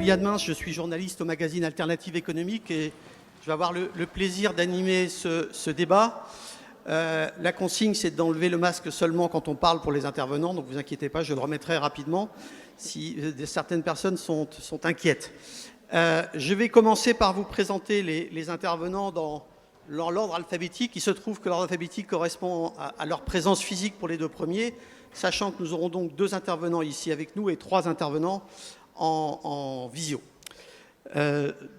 Liadmins, je suis journaliste au magazine Alternative économique et je vais avoir le plaisir d'animer ce débat. La consigne, c'est d'enlever le masque seulement quand on parle pour les intervenants, donc vous inquiétez pas, je le remettrai rapidement si certaines personnes sont inquiètes. Je vais commencer par vous présenter les intervenants dans l'ordre alphabétique. Il se trouve que l'ordre alphabétique correspond à leur présence physique pour les deux premiers, sachant que nous aurons donc 2 intervenants ici avec nous et 3 intervenants en visio.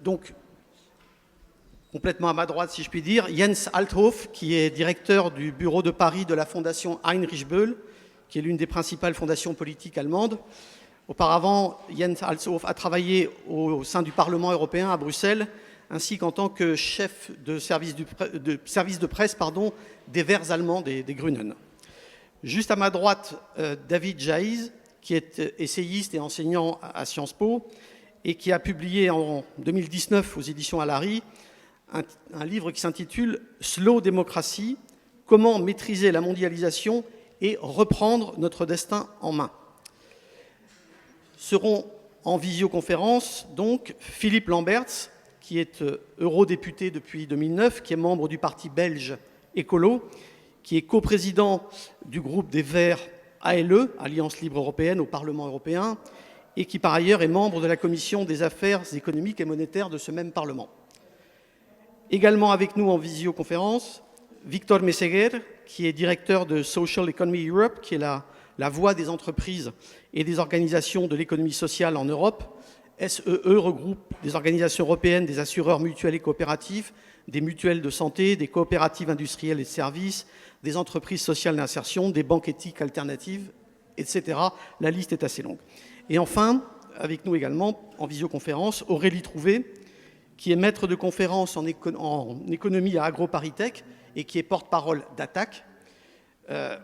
Donc, complètement à ma droite, si je puis dire, Jens Althoff, qui est directeur du bureau de Paris de la fondation Heinrich Böll, qui est l'une des principales fondations politiques allemandes. Auparavant, Jens Althoff a travaillé au sein du Parlement européen à Bruxelles, ainsi qu'en tant que chef de service de presse des Verts allemands, des Grünen. Juste à ma droite, David Jaisz, qui est essayiste et enseignant à Sciences Po, et qui a publié en 2019 aux éditions Alary un livre qui s'intitule « Slow Democracy, comment maîtriser la mondialisation et reprendre notre destin en main ». Seront en visioconférence donc Philippe Lamberts, qui est eurodéputé depuis 2009, qui est membre du parti belge Écolo, qui est coprésident du groupe des Verts ALE, Alliance Libre Européenne, au Parlement européen, et qui par ailleurs est membre de la Commission des affaires économiques et monétaires de ce même Parlement. Également avec nous en visioconférence, Victor Meseguer, qui est directeur de Social Economy Europe, qui est la voix des entreprises et des organisations de l'économie sociale en Europe. SEE regroupe des organisations européennes, des assureurs mutuels et coopératifs, des mutuelles de santé, des coopératives industrielles et de services, des entreprises sociales d'insertion, des banques éthiques alternatives, etc. La liste est assez longue. Et enfin, avec nous également, en visioconférence, Aurélie Trouvé, qui est maître de conférence en économie à AgroParisTech et qui est porte-parole d'Attac.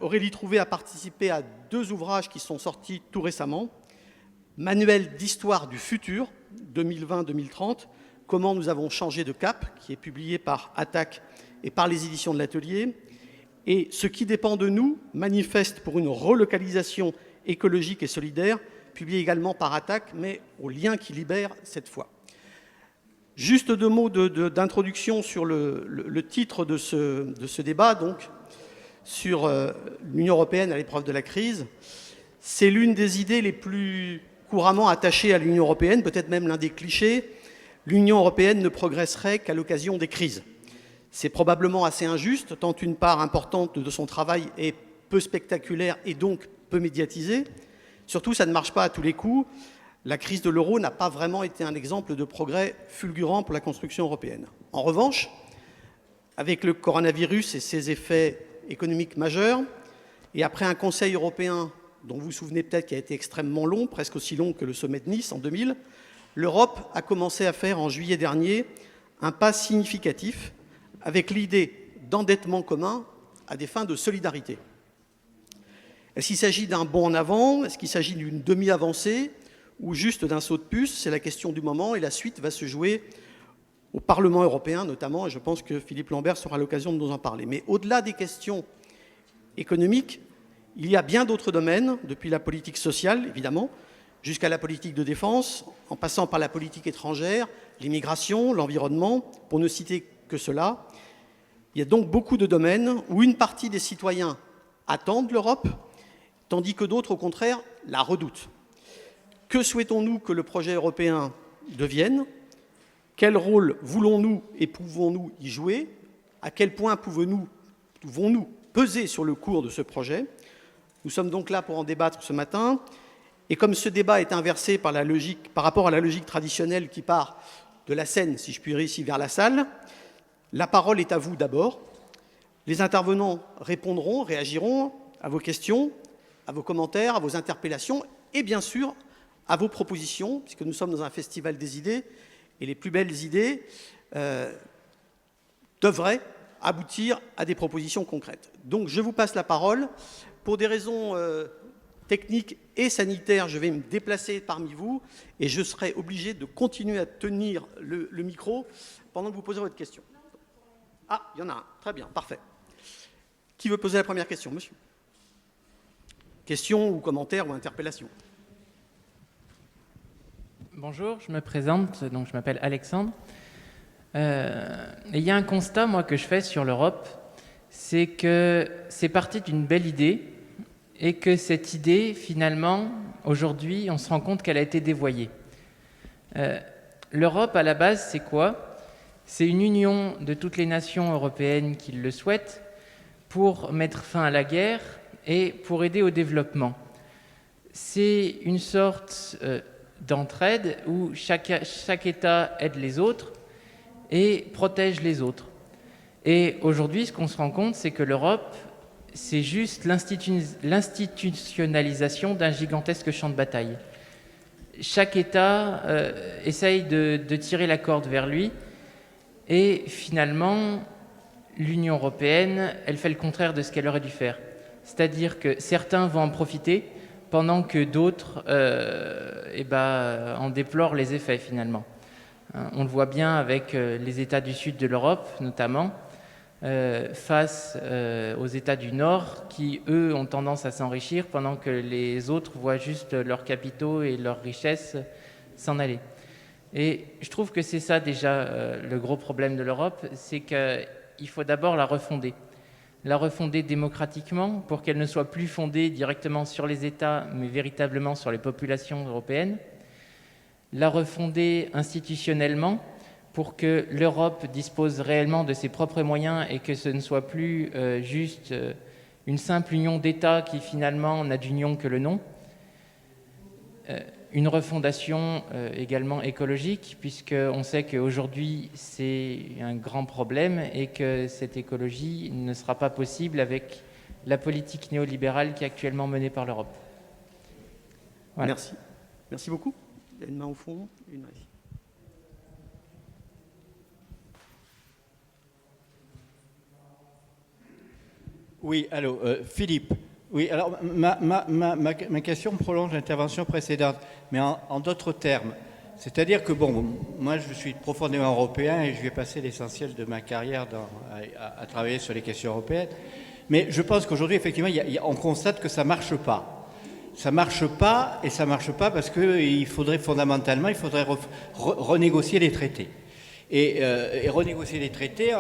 Aurélie Trouvé a participé à 2 ouvrages qui sont sortis tout récemment. Manuel d'histoire du futur, 2020-2030, comment nous avons changé de cap, qui est publié par Attac et par les éditions de l'Atelier. Et ce qui dépend de nous, manifeste pour une relocalisation écologique et solidaire, publié également par Attac, mais au lien qui libère cette fois. Juste 2 mots d'introduction sur le titre de ce débat, donc, sur l'Union européenne à l'épreuve de la crise. C'est l'une des idées les plus couramment attachées à l'Union européenne, peut-être même l'un des clichés. L'Union européenne ne progresserait qu'à l'occasion des crises. C'est probablement assez injuste, tant une part importante de son travail est peu spectaculaire et donc peu médiatisée. Surtout, ça ne marche pas à tous les coups. La crise de l'euro n'a pas vraiment été un exemple de progrès fulgurant pour la construction européenne. En revanche, avec le coronavirus et ses effets économiques majeurs, et après un Conseil européen dont vous vous souvenez peut-être qui a été extrêmement long, presque aussi long que le sommet de Nice en 2000, l'Europe a commencé à faire en juillet dernier un pas significatif avec l'idée d'endettement commun à des fins de solidarité. Est-ce qu'il s'agit d'un bond en avant? Est-ce qu'il s'agit d'une demi-avancée? Ou juste d'un saut de puce? C'est la question du moment et la suite va se jouer au Parlement européen notamment, et je pense que Philippe Lamberts aura l'occasion de nous en parler. Mais au-delà des questions économiques, il y a bien d'autres domaines, depuis la politique sociale, évidemment, jusqu'à la politique de défense, en passant par la politique étrangère, l'immigration, l'environnement, pour ne citer que cela. Il y a donc beaucoup de domaines où une partie des citoyens attendent l'Europe, tandis que d'autres, au contraire, la redoutent. Que souhaitons-nous que le projet européen devienne? Quel rôle voulons-nous et pouvons-nous y jouer? À quel point pouvons-nous peser sur le cours de ce projet? Nous sommes donc là pour en débattre ce matin. Et comme ce débat est inversé par rapport à la logique traditionnelle qui part de la scène, si je puis dire ici, vers la salle, la parole est à vous d'abord. Les intervenants répondront, réagiront à vos questions, à vos commentaires, à vos interpellations et bien sûr à vos propositions, puisque nous sommes dans un festival des idées et les plus belles idées devraient aboutir à des propositions concrètes. Donc je vous passe la parole. Pour des raisons techniques et sanitaires, je vais me déplacer parmi vous et je serai obligé de continuer à tenir le micro pendant que vous posez votre question. Ah, il y en a un. Très bien, parfait. Qui veut poser la première question, monsieur? Question ou commentaire ou interpellation? Bonjour, je me présente, donc je m'appelle Alexandre. Il y a un constat, moi, que je fais sur l'Europe, c'est que c'est parti d'une belle idée et que cette idée, finalement, aujourd'hui, on se rend compte qu'elle a été dévoyée. L'Europe, à la base, c'est quoi ? C'est une union de toutes les nations européennes qui le souhaitent pour mettre fin à la guerre et pour aider au développement. C'est une sorte d'entraide où chaque État aide les autres et protège les autres. Et aujourd'hui, ce qu'on se rend compte, c'est que l'Europe, c'est juste l'institutionnalisation d'un gigantesque champ de bataille. Chaque État essaye de tirer la corde vers lui, et finalement, l'Union européenne, elle fait le contraire de ce qu'elle aurait dû faire. C'est-à-dire que certains vont en profiter, pendant que d'autres en déplorent les effets finalement. On le voit bien avec les États du sud de l'Europe notamment, face aux États du Nord qui, eux, ont tendance à s'enrichir pendant que les autres voient juste leurs capitaux et leurs richesses s'en aller. Et je trouve que c'est ça déjà le gros problème de l'Europe, c'est qu'il faut d'abord la refonder démocratiquement pour qu'elle ne soit plus fondée directement sur les États, mais véritablement sur les populations européennes. La refonder institutionnellement pour que l'Europe dispose réellement de ses propres moyens et que ce ne soit plus juste une simple union d'États qui finalement n'a d'union que le nom. Une refondation également écologique, puisqu'on sait qu'aujourd'hui c'est un grand problème et que cette écologie ne sera pas possible avec la politique néolibérale qui est actuellement menée par l'Europe. Voilà. Merci. Merci beaucoup. Il y a une main au fond, une main ici. Oui, allô, Philippe. Oui, alors ma question prolonge l'intervention précédente, mais en d'autres termes. C'est-à-dire que, bon, moi je suis profondément européen et je vais passer l'essentiel de ma carrière à travailler sur les questions européennes. Mais je pense qu'aujourd'hui, effectivement, on constate que ça ne marche pas. Ça ne marche pas, et ça ne marche pas parce qu'il faudrait fondamentalement, renégocier les traités. Et renégocier les traités,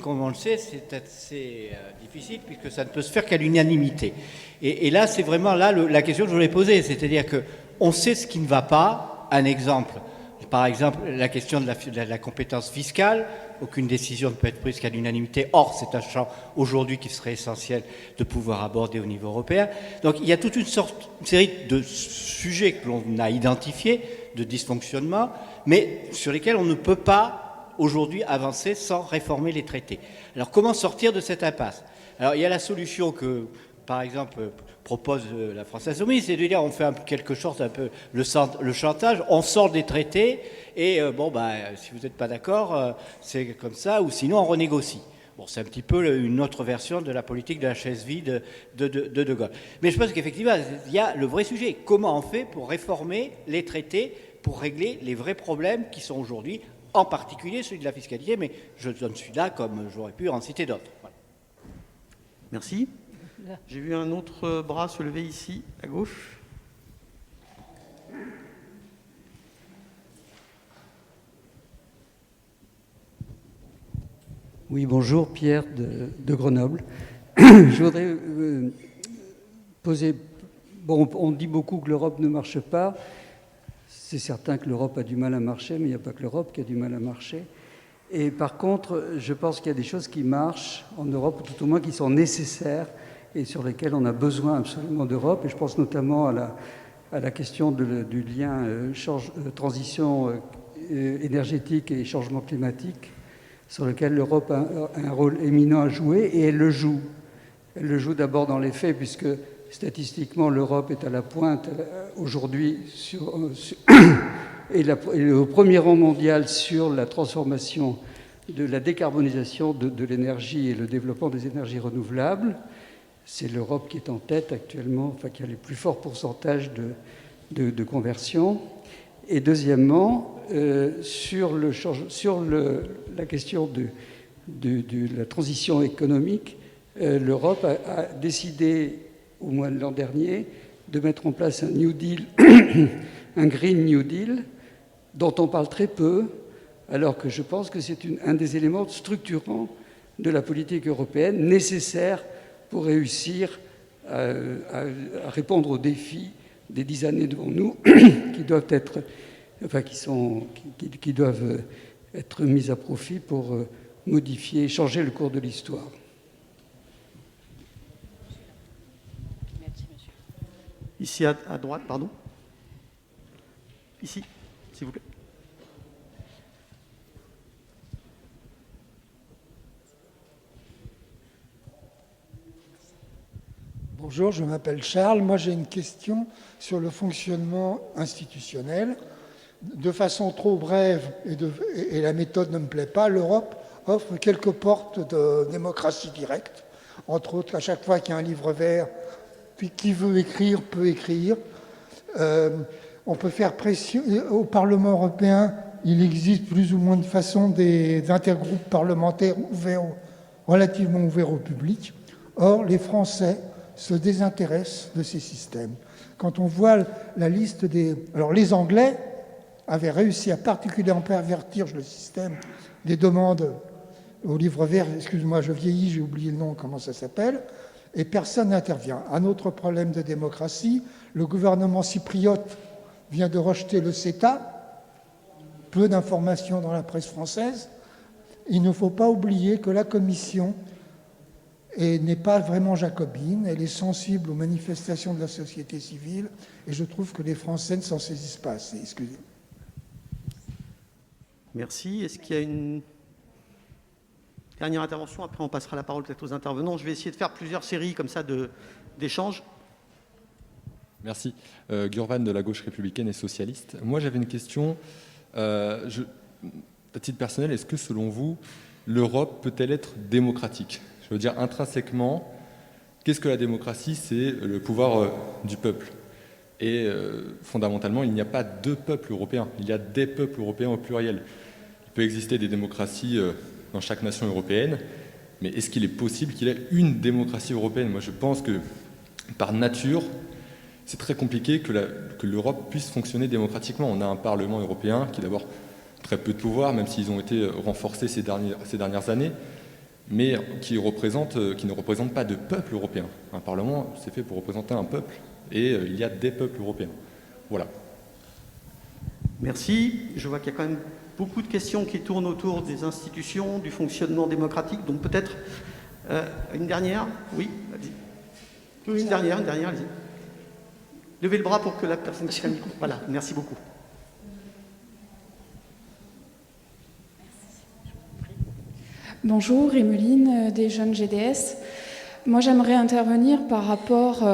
comme on le sait, c'est assez difficile puisque ça ne peut se faire qu'à l'unanimité. Et là, c'est vraiment la question que je voulais poser, c'est-à-dire qu'on sait ce qui ne va pas. Un exemple, par exemple, la question de la compétence fiscale. Aucune décision ne peut être prise qu'à l'unanimité. Or, c'est un champ aujourd'hui qui serait essentiel de pouvoir aborder au niveau européen. Donc, il y a toute une série de sujets que l'on a identifiés, de dysfonctionnement, mais sur lesquels on ne peut pas aujourd'hui avancer sans réformer les traités. Alors, comment sortir de cette impasse ? Alors, il y a la solution que, par exemple, propose la France Insoumise, c'est de dire on fait quelque chose un peu le chantage, on sort des traités et si vous n'êtes pas d'accord, c'est comme ça, ou sinon on renégocie. Bon, c'est un petit peu une autre version de la politique de la chaise vide de Gaulle. Mais je pense qu'effectivement, il y a le vrai sujet. Comment on fait pour réformer les traités, pour régler les vrais problèmes qui sont aujourd'hui, en particulier celui de la fiscalité, mais je donne celui-là comme j'aurais pu en citer d'autres. Voilà. Merci. J'ai vu un autre bras se lever ici, à gauche. Oui, bonjour, Pierre de Grenoble. Je voudrais poser... Bon, on dit beaucoup que l'Europe ne marche pas. C'est certain que l'Europe a du mal à marcher, mais il n'y a pas que l'Europe qui a du mal à marcher. Et par contre, je pense qu'il y a des choses qui marchent en Europe, ou tout au moins qui sont nécessaires, et sur lesquelles on a besoin absolument d'Europe. Et je pense notamment à la question du lien transition énergétique et changement climatique, sur lequel l'Europe a un rôle éminent à jouer, et elle le joue. Elle le joue d'abord dans les faits, puisque statistiquement, l'Europe est à la pointe aujourd'hui et au premier rang mondial sur la transformation de la décarbonisation de l'énergie et le développement des énergies renouvelables. C'est l'Europe qui est en tête actuellement, enfin qui a les plus forts pourcentages de conversion. Et deuxièmement, sur la question de la transition économique, l'Europe a décidé, au mois de l'an dernier, de mettre en place un New Deal, un Green New Deal, dont on parle très peu, alors que je pense que c'est un des éléments structurants de la politique européenne nécessaire pour réussir à répondre aux défis des 10 années devant nous qui doivent être, qui doivent être mis à profit pour modifier, changer le cours de l'histoire. Ici à droite, pardon. Ici, s'il vous plaît. Bonjour, je m'appelle Charles. Moi, j'ai une question sur le fonctionnement institutionnel. De façon trop brève, et la méthode ne me plaît pas, l'Europe offre quelques portes de démocratie directe. Entre autres, à chaque fois qu'il y a un livre vert, puis qui veut écrire peut écrire. On peut faire pression. Au Parlement européen, il existe plus ou moins de façon des intergroupes parlementaires relativement ouverts au public. Or, les Français se désintéressent de ces systèmes. Quand on voit la liste des... Alors, les Anglais avaient réussi à particulièrement pervertir le système des demandes au livre vert. Excuse-moi, je vieillis, j'ai oublié le nom, comment ça s'appelle. Et personne n'intervient. Un autre problème de démocratie, le gouvernement chypriote vient de rejeter le CETA. Peu d'informations dans la presse française. Il ne faut pas oublier que la Commission n'est pas vraiment jacobine, elle est sensible aux manifestations de la société civile, et je trouve que les Français ne s'en saisissent pas assez. Excusez-moi. Merci. Est-ce qu'il y a une dernière intervention? Après, on passera la parole peut-être aux intervenants. Je vais essayer de faire plusieurs séries comme ça d'échanges. Merci. Gurvan de la gauche républicaine et socialiste. Moi, j'avais une question. À titre personnel, est-ce que, selon vous, l'Europe peut-elle être démocratique? Je veux dire, intrinsèquement, qu'est-ce que la démocratie? C'est le pouvoir du peuple. Et fondamentalement, il n'y a pas deux peuples européens. Il y a des peuples européens au pluriel. Il peut exister des démocraties dans chaque nation européenne, mais est-ce qu'il est possible qu'il y ait une démocratie européenne? Moi, je pense que, par nature, c'est très compliqué que l'Europe puisse fonctionner démocratiquement. On a un Parlement européen qui, d'abord, très peu de pouvoir, même s'ils ont été renforcés ces dernières années, mais qui ne représente pas de peuple européen. Un Parlement, c'est fait pour représenter un peuple, et il y a des peuples européens. Voilà. Merci. Je vois qu'il y a quand même beaucoup de questions qui tournent autour des institutions, du fonctionnement démocratique. Donc peut-être une dernière. Oui, vas-y. Oui, une dernière, allez-y. Levez le bras pour que la personne qui micro. Voilà, merci beaucoup. Bonjour, Emeline des Jeunes GDS. Moi, j'aimerais intervenir par rapport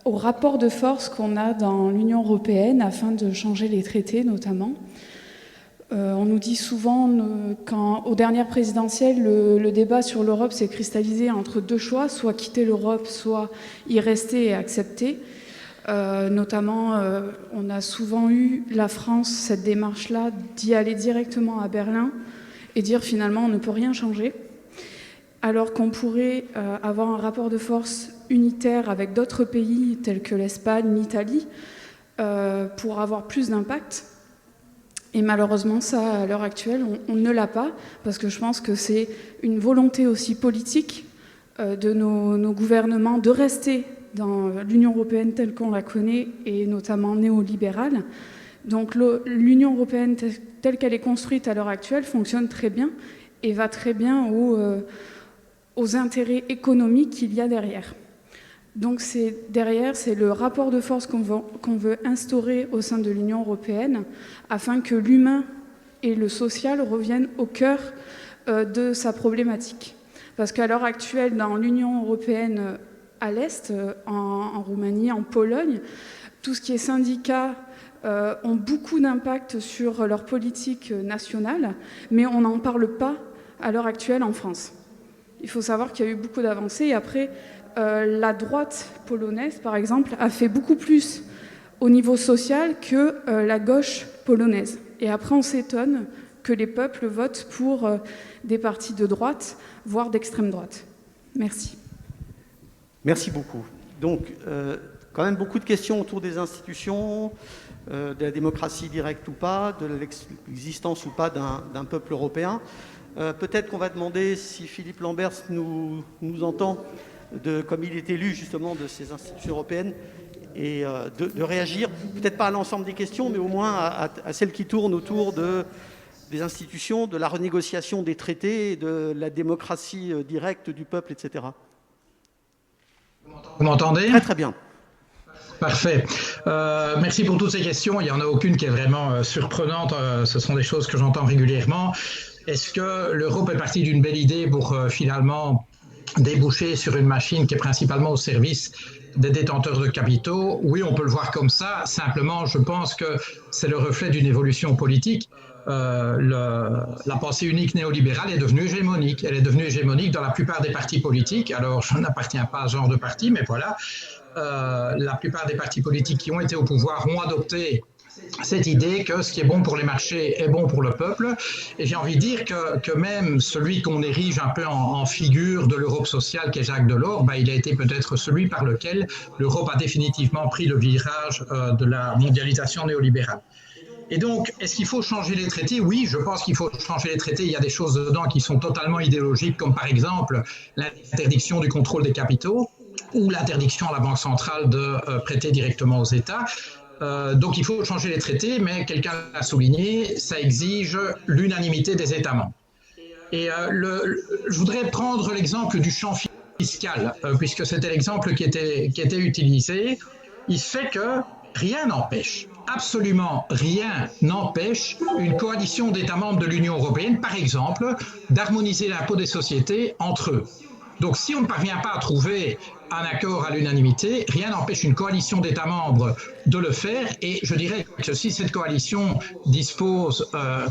au rapport de force qu'on a dans l'Union européenne afin de changer les traités, notamment. On nous dit souvent qu'aux dernières présidentielles, le débat sur l'Europe s'est cristallisé entre deux choix, soit quitter l'Europe, soit y rester et accepter. Notamment, on a souvent eu la France, cette démarche-là, d'y aller directement à Berlin et dire finalement on ne peut rien changer, alors qu'on pourrait avoir un rapport de force unitaire avec d'autres pays tels que l'Espagne, l'Italie, pour avoir plus d'impact. Et malheureusement, ça, à l'heure actuelle, on ne l'a pas, parce que je pense que c'est une volonté aussi politique de nos gouvernements de rester dans l'Union européenne telle qu'on la connaît, et notamment néolibérale. Donc l'Union européenne telle qu'elle est construite à l'heure actuelle fonctionne très bien et va très bien aux intérêts économiques qu'il y a derrière. Donc derrière, c'est le rapport de force qu'on veut instaurer au sein de l'Union européenne afin que l'humain et le social reviennent au cœur de sa problématique. Parce qu'à l'heure actuelle, dans l'Union européenne à l'Est, en Roumanie, en Pologne, tout ce qui est syndicats ont beaucoup d'impact sur leur politique nationale, mais on n'en parle pas à l'heure actuelle en France. Il faut savoir qu'il y a eu beaucoup d'avancées, et après, la droite polonaise, par exemple, a fait beaucoup plus au niveau social que la gauche polonaise. Et après, on s'étonne que les peuples votent pour des partis de droite, voire d'extrême droite. Merci. Merci beaucoup. Donc, quand même beaucoup de questions autour des institutions, de la démocratie directe ou pas, de l'existence ou pas d'un peuple européen. Peut-être qu'on va demander si Philippe Lamberts nous entend, comme il est élu justement de ces institutions européennes, et de réagir, peut-être pas à l'ensemble des questions, mais au moins à celles qui tournent autour des institutions, de la renégociation des traités, de la démocratie directe du peuple, etc. Vous m'entendez ? Très très bien. Parfait. Merci pour toutes ces questions. Il n'y en a aucune qui est vraiment surprenante. Ce sont des choses que j'entends régulièrement. Est-ce que l'Europe est partie d'une belle idée pour finalement déboucher sur une machine qui est principalement au service des détenteurs de capitaux? Oui, on peut le voir comme ça. Simplement, je pense que c'est le reflet d'une évolution politique. La pensée unique néolibérale est devenue hégémonique. Elle est devenue hégémonique dans la plupart des partis politiques. Alors, je n'appartiens pas à ce genre de parti, mais voilà. La plupart des partis politiques qui ont été au pouvoir ont adopté cette idée que ce qui est bon pour les marchés est bon pour le peuple. Et j'ai envie de dire que même celui qu'on érige un peu en figure de l'Europe sociale, qui est Jacques Delors, il a été peut-être celui par lequel l'Europe a définitivement pris le virage de la mondialisation néolibérale. Et donc, est-ce qu'il faut changer les traités? Oui, je pense qu'il faut changer les traités. Il y a des choses dedans qui sont totalement idéologiques, comme par exemple l'interdiction du contrôle des capitaux ou l'interdiction à la Banque centrale de prêter directement aux États. Donc il faut changer les traités, mais quelqu'un l'a souligné, ça exige l'unanimité des États membres. Et je voudrais prendre l'exemple du champ fiscal, puisque c'était l'exemple qui était utilisé. Il se fait que rien n'empêche, absolument rien n'empêche une coalition d'États membres de l'Union européenne, par exemple, d'harmoniser l'impôt des sociétés entre eux. Donc si on ne parvient pas à trouver un accord à l'unanimité, rien n'empêche une coalition d'États membres de le faire. Et je dirais que si cette coalition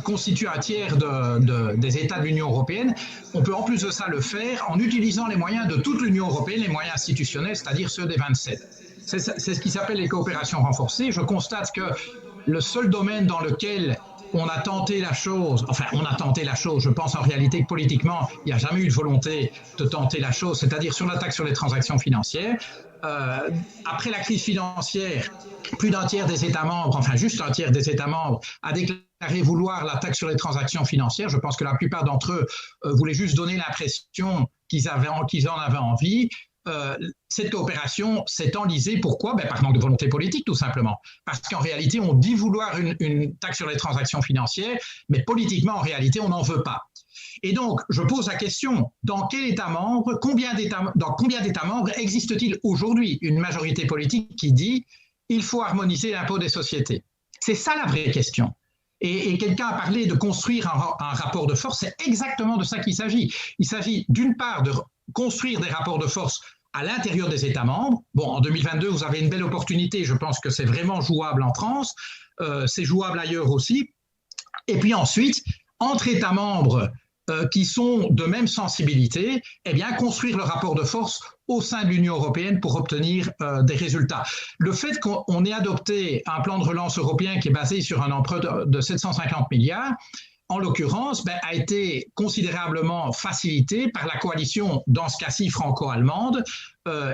constitue un tiers des États de l'Union européenne, on peut en plus de ça le faire en utilisant les moyens de toute l'Union européenne, les moyens institutionnels, c'est-à-dire ceux des 27. C'est ce qui s'appelle les coopérations renforcées. Je constate que le seul domaine dans lequel on a tenté la chose, je pense en réalité que politiquement, il n'y a jamais eu de volonté de tenter la chose, c'est-à-dire sur la taxe sur les transactions financières. Après la crise financière, plus d'un tiers des États membres, juste un tiers des États membres, a déclaré vouloir la taxe sur les transactions financières. Je pense que la plupart d'entre eux voulaient juste donner l'impression qu'ils en avaient envie. Cette coopération s'est enlisée. Pourquoi? Par manque de volonté politique, tout simplement. Parce qu'en réalité, on dit vouloir une taxe sur les transactions financières, mais politiquement, en réalité, on n'en veut pas. Et donc, je pose la question, dans quel État membre, dans combien d'États membres existe-t-il aujourd'hui une majorité politique qui dit il faut harmoniser l'impôt des sociétés? C'est ça la vraie question. Et quelqu'un a parlé de construire un rapport de force, c'est exactement de ça qu'il s'agit. Il s'agit d'une part de construire des rapports de force à l'intérieur des États membres. Bon, en 2022, vous avez une belle opportunité. Je pense que c'est vraiment jouable en France. C'est jouable ailleurs aussi. Et puis ensuite, entre États membres qui sont de même sensibilité, construire le rapport de force au sein de l'Union européenne pour obtenir des résultats. Le fait qu'on ait adopté un plan de relance européen qui est basé sur un emprunt de 750 milliards, en l'occurrence, a été considérablement facilité par la coalition, dans ce cas-ci franco-allemande,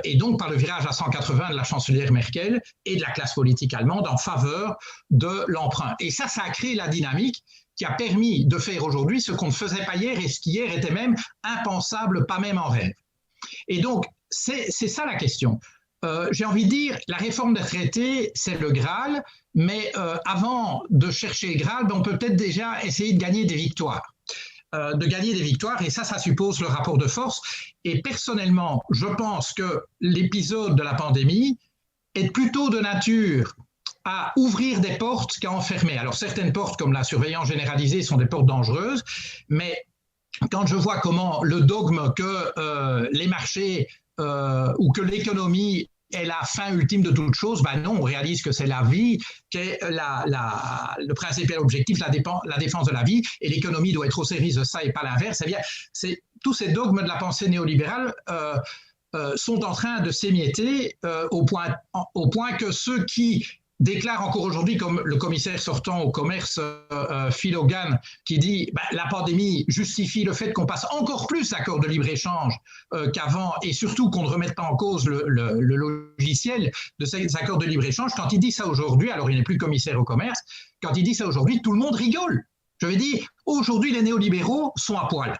et donc par le virage à 180 de la chancelière Merkel et de la classe politique allemande en faveur de l'emprunt. Et ça a créé la dynamique qui a permis de faire aujourd'hui ce qu'on ne faisait pas hier et ce qui hier était même impensable, pas même en rêve. Et donc, c'est ça la question. J'ai envie de dire, la réforme des traités, c'est le Graal, mais avant de chercher le Graal, on peut peut-être déjà essayer de gagner des victoires. Et ça suppose le rapport de force. Et personnellement, je pense que l'épisode de la pandémie est plutôt de nature à ouvrir des portes qu'à enfermer. Alors certaines portes, comme la surveillance généralisée, sont des portes dangereuses, mais quand je vois comment le dogme que les marchés ou que l'économie est la fin ultime de toute chose, non, on réalise que c'est la vie qui est le principal objectif, la défense de la vie, et l'économie doit être au service de ça et pas l'inverse. Tous ces dogmes de la pensée néolibérale sont en train de s'émietter au point que ceux qui déclare encore aujourd'hui, comme le commissaire sortant au commerce, Phil Hogan, qui dit la pandémie justifie le fait qu'on passe encore plus d'accords de libre-échange qu'avant, et surtout qu'on ne remette pas en cause le logiciel de ces accords de libre-échange. Quand il dit ça aujourd'hui, alors il n'est plus commissaire au commerce, quand il dit ça aujourd'hui, tout le monde rigole. Je veux dire, aujourd'hui, les néolibéraux sont à poil.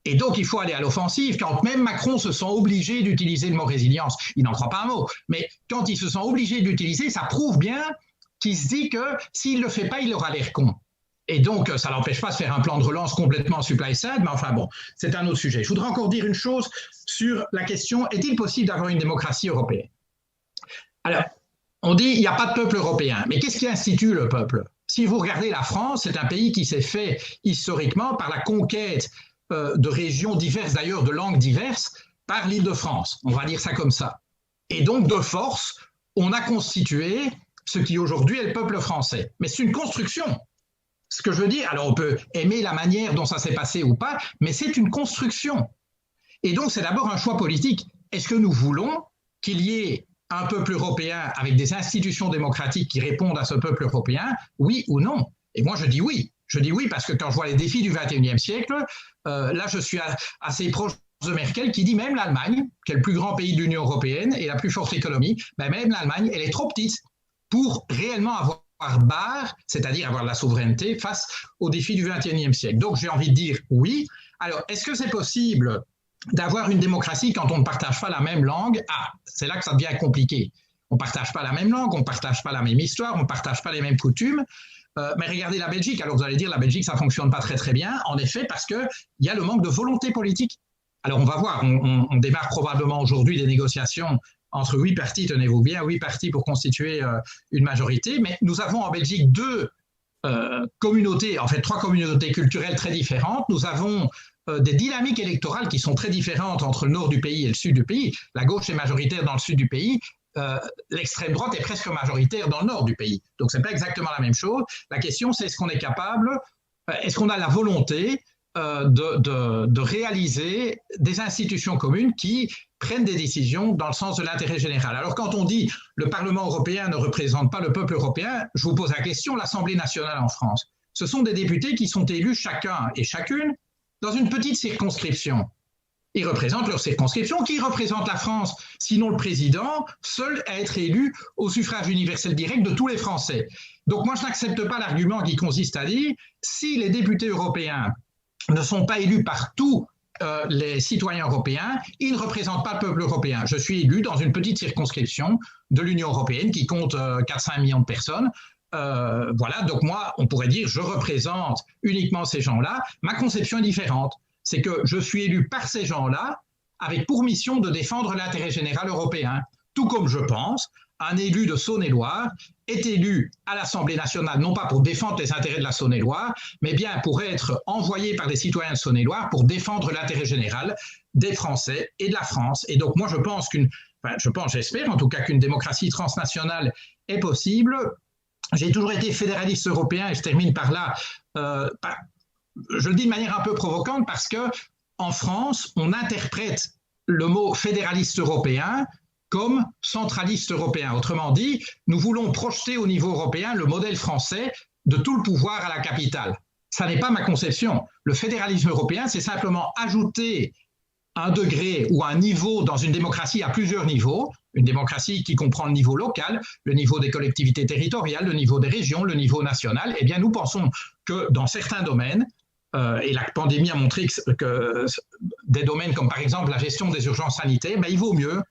Et donc, il faut aller à l'offensive. Quand même Macron se sent obligé d'utiliser le mot résilience, il n'en croit pas un mot, mais quand il se sent obligé de l'utiliser, ça prouve bien qu'il se dit que s'il ne le fait pas, il aura l'air con. Et donc, ça ne l'empêche pas de faire un plan de relance complètement supply-side, mais enfin bon, c'est un autre sujet. Je voudrais encore dire une chose sur la question, est-il possible d'avoir une démocratie européenne? Alors, on dit, il n'y a pas de peuple européen, mais qu'est-ce qui institue le peuple? Si vous regardez la France, c'est un pays qui s'est fait historiquement par la conquête de régions diverses, d'ailleurs de langues diverses, par l'Île-de-France, on va dire ça comme ça. Et donc, de force, on a constitué ce qui aujourd'hui est le peuple français. Mais c'est une construction. Ce que je veux dire, alors on peut aimer la manière dont ça s'est passé ou pas, mais c'est une construction. Et donc, c'est d'abord un choix politique. Est-ce que nous voulons qu'il y ait un peuple européen avec des institutions démocratiques qui répondent à ce peuple européen, oui ou non? Et moi, je dis oui. Je dis oui parce que quand je vois les défis du XXIe siècle, là, je suis assez proche de Merkel qui dit même l'Allemagne, qui est le plus grand pays de l'Union européenne et la plus forte économie, même l'Allemagne, elle est trop petite pour réellement avoir barre, c'est-à-dire avoir la souveraineté face aux défis du XXIe siècle. Donc, j'ai envie de dire oui. Alors, est-ce que c'est possible d'avoir une démocratie quand on ne partage pas la même langue? Ah, c'est là que ça devient compliqué. On ne partage pas la même langue, on ne partage pas la même histoire, on ne partage pas les mêmes coutumes. Mais regardez la Belgique. Alors vous allez dire la Belgique, ça ne fonctionne pas très très bien. En effet, parce qu'il y a le manque de volonté politique. Alors on va voir, on démarre probablement aujourd'hui des négociations entre 8 partis, tenez-vous bien, 8 partis pour constituer une majorité. Mais nous avons en Belgique 2 communautés, en fait 3 communautés culturelles très différentes. Nous avons des dynamiques électorales qui sont très différentes entre le nord du pays et le sud du pays. La gauche est majoritaire dans le sud du pays. L'extrême droite est presque majoritaire dans le nord du pays. Donc, ce n'est pas exactement la même chose. La question, c'est est-ce qu'on est capable, est-ce qu'on a la volonté de réaliser des institutions communes qui prennent des décisions dans le sens de l'intérêt général. Alors, quand on dit le Parlement européen ne représente pas le peuple européen, je vous pose la question, l'Assemblée nationale en France, ce sont des députés qui sont élus chacun et chacune dans une petite circonscription. Ils représentent leur circonscription, qui représente la France, sinon le président, seul à être élu au suffrage universel direct de tous les Français. Donc moi, je n'accepte pas l'argument qui consiste à dire, si les députés européens ne sont pas élus par tous les citoyens européens, ils ne représentent pas le peuple européen. Je suis élu dans une petite circonscription de l'Union européenne qui compte 4-5 millions de personnes. Voilà, donc moi, on pourrait dire, je représente uniquement ces gens-là. Ma conception est différente. C'est que je suis élu par ces gens-là avec pour mission de défendre l'intérêt général européen. Tout comme je pense, un élu de Saône-et-Loire est élu à l'Assemblée nationale, non pas pour défendre les intérêts de la Saône-et-Loire, mais bien pour être envoyé par des citoyens de Saône-et-Loire pour défendre l'intérêt général des Français et de la France. Et donc moi je pense j'espère en tout cas qu'une démocratie transnationale est possible. J'ai toujours été fédéraliste européen et je termine par là. Je le dis de manière un peu provocante parce que en France, on interprète le mot fédéraliste européen comme centraliste européen. Autrement dit, nous voulons projeter au niveau européen le modèle français de tout le pouvoir à la capitale. Ça n'est pas ma conception. Le fédéralisme européen, c'est simplement ajouter un degré ou un niveau dans une démocratie à plusieurs niveaux, une démocratie qui comprend le niveau local, le niveau des collectivités territoriales, le niveau des régions, le niveau national. Eh bien, nous pensons que dans certains domaines, et la pandémie a montré que des domaines comme par exemple la gestion des urgences sanitaires, il vaut mieux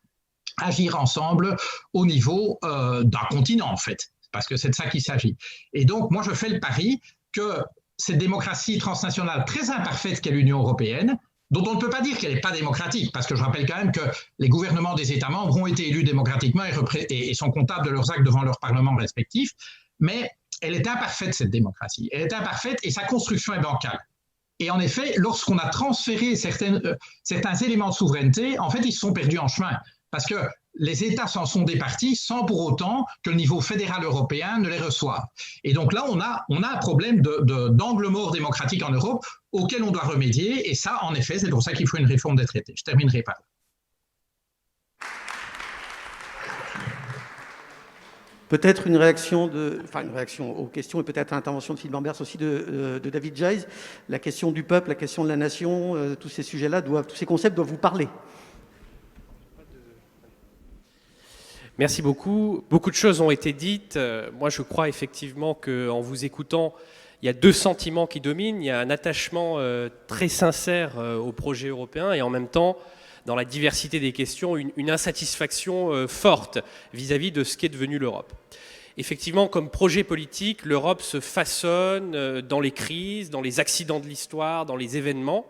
agir ensemble au niveau d'un continent en fait, parce que c'est de ça qu'il s'agit. Et donc moi je fais le pari que cette démocratie transnationale très imparfaite qu'est l'Union européenne, dont on ne peut pas dire qu'elle n'est pas démocratique, parce que je rappelle quand même que les gouvernements des États membres ont été élus démocratiquement et sont comptables de leurs actes devant leurs parlements respectifs, mais elle est imparfaite cette démocratie, elle est imparfaite et sa construction est bancale. Et en effet, lorsqu'on a transféré certains éléments de souveraineté, en fait, ils se sont perdus en chemin. Parce que les États s'en sont départis sans pour autant que le niveau fédéral européen ne les reçoive. Et donc là, on a un problème d'angle mort démocratique en Europe auquel on doit remédier. Et ça, en effet, c'est pour ça qu'il faut une réforme des traités. Je terminerai par là. Peut-être une réaction aux questions et peut-être à l'intervention de Philippe Lamberts aussi de David Geiz. La question du peuple, la question de la nation, tous ces sujets-là, tous ces concepts doivent vous parler. Merci beaucoup. Beaucoup de choses ont été dites. Moi, je crois effectivement qu'en vous écoutant, il y a deux sentiments qui dominent. Il y a un attachement très sincère au projet européen et en même temps, dans la diversité des questions, une insatisfaction forte vis-à-vis de ce qu'est devenu l'Europe. Effectivement, comme projet politique, l'Europe se façonne dans les crises, dans les accidents de l'histoire, dans les événements.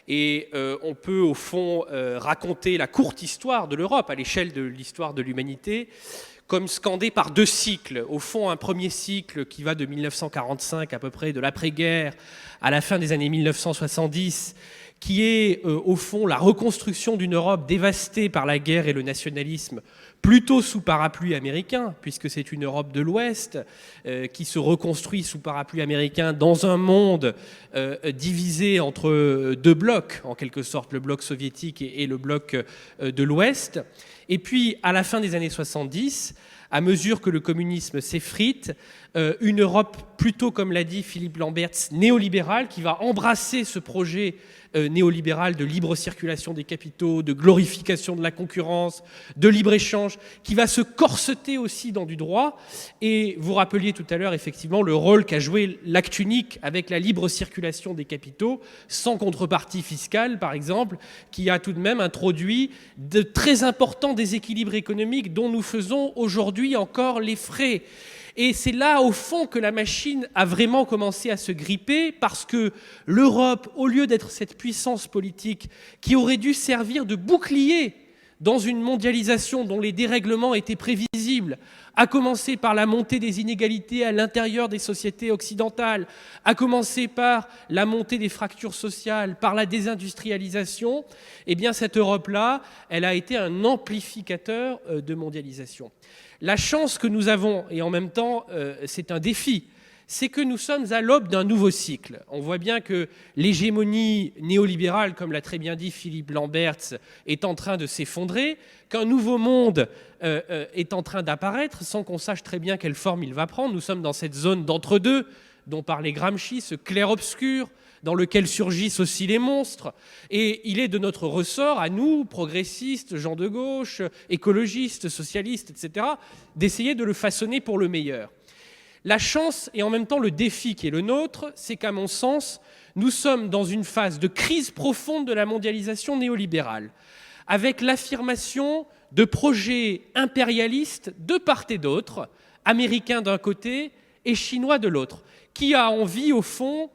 Et on peut au fond raconter la courte histoire de l'Europe à l'échelle de l'histoire de l'humanité comme scandée par deux cycles. Au fond, un premier cycle qui va de 1945 à peu près, de l'après-guerre à la fin des années 1970, qui est au fond la reconstruction d'une Europe dévastée par la guerre et le nationalisme, plutôt sous parapluie américain, puisque c'est une Europe de l'Ouest qui se reconstruit sous parapluie américain dans un monde divisé entre deux blocs, en quelque sorte, le bloc soviétique et le bloc de l'Ouest. Et puis, à la fin des années 70, à mesure que le communisme s'effrite, une Europe plutôt, comme l'a dit Philippe Lamberts, néolibérale, qui va embrasser ce projet néolibéral de libre circulation des capitaux, de glorification de la concurrence, de libre-échange, qui va se corseter aussi dans du droit. Et vous rappeliez tout à l'heure effectivement le rôle qu'a joué l'acte unique avec la libre circulation des capitaux, sans contrepartie fiscale par exemple, qui a tout de même introduit de très importants déséquilibres économiques dont nous faisons aujourd'hui encore les frais. Et c'est là, au fond, que la machine a vraiment commencé à se gripper, parce que l'Europe, au lieu d'être cette puissance politique qui aurait dû servir de bouclier dans une mondialisation dont les dérèglements étaient prévisibles, à commencer par la montée des inégalités à l'intérieur des sociétés occidentales, à commencer par la montée des fractures sociales, par la désindustrialisation, eh bien cette Europe-là, elle a été un amplificateur de mondialisation. La chance que nous avons, et en même temps c'est un défi, c'est que nous sommes à l'aube d'un nouveau cycle. On voit bien que l'hégémonie néolibérale, comme l'a très bien dit Philippe Lamberts, est en train de s'effondrer, qu'un nouveau monde est en train d'apparaître, sans qu'on sache très bien quelle forme il va prendre. Nous sommes dans cette zone d'entre-deux, dont parlait Gramsci, ce clair-obscur, dans lequel surgissent aussi les monstres. Et il est de notre ressort, à nous, progressistes, gens de gauche, écologistes, socialistes, etc., d'essayer de le façonner pour le meilleur. La chance et en même temps le défi qui est le nôtre, c'est qu'à mon sens, nous sommes dans une phase de crise profonde de la mondialisation néolibérale, avec l'affirmation de projets impérialistes de part et d'autre, américains d'un côté et chinois de l'autre. Qui a envie, au fond,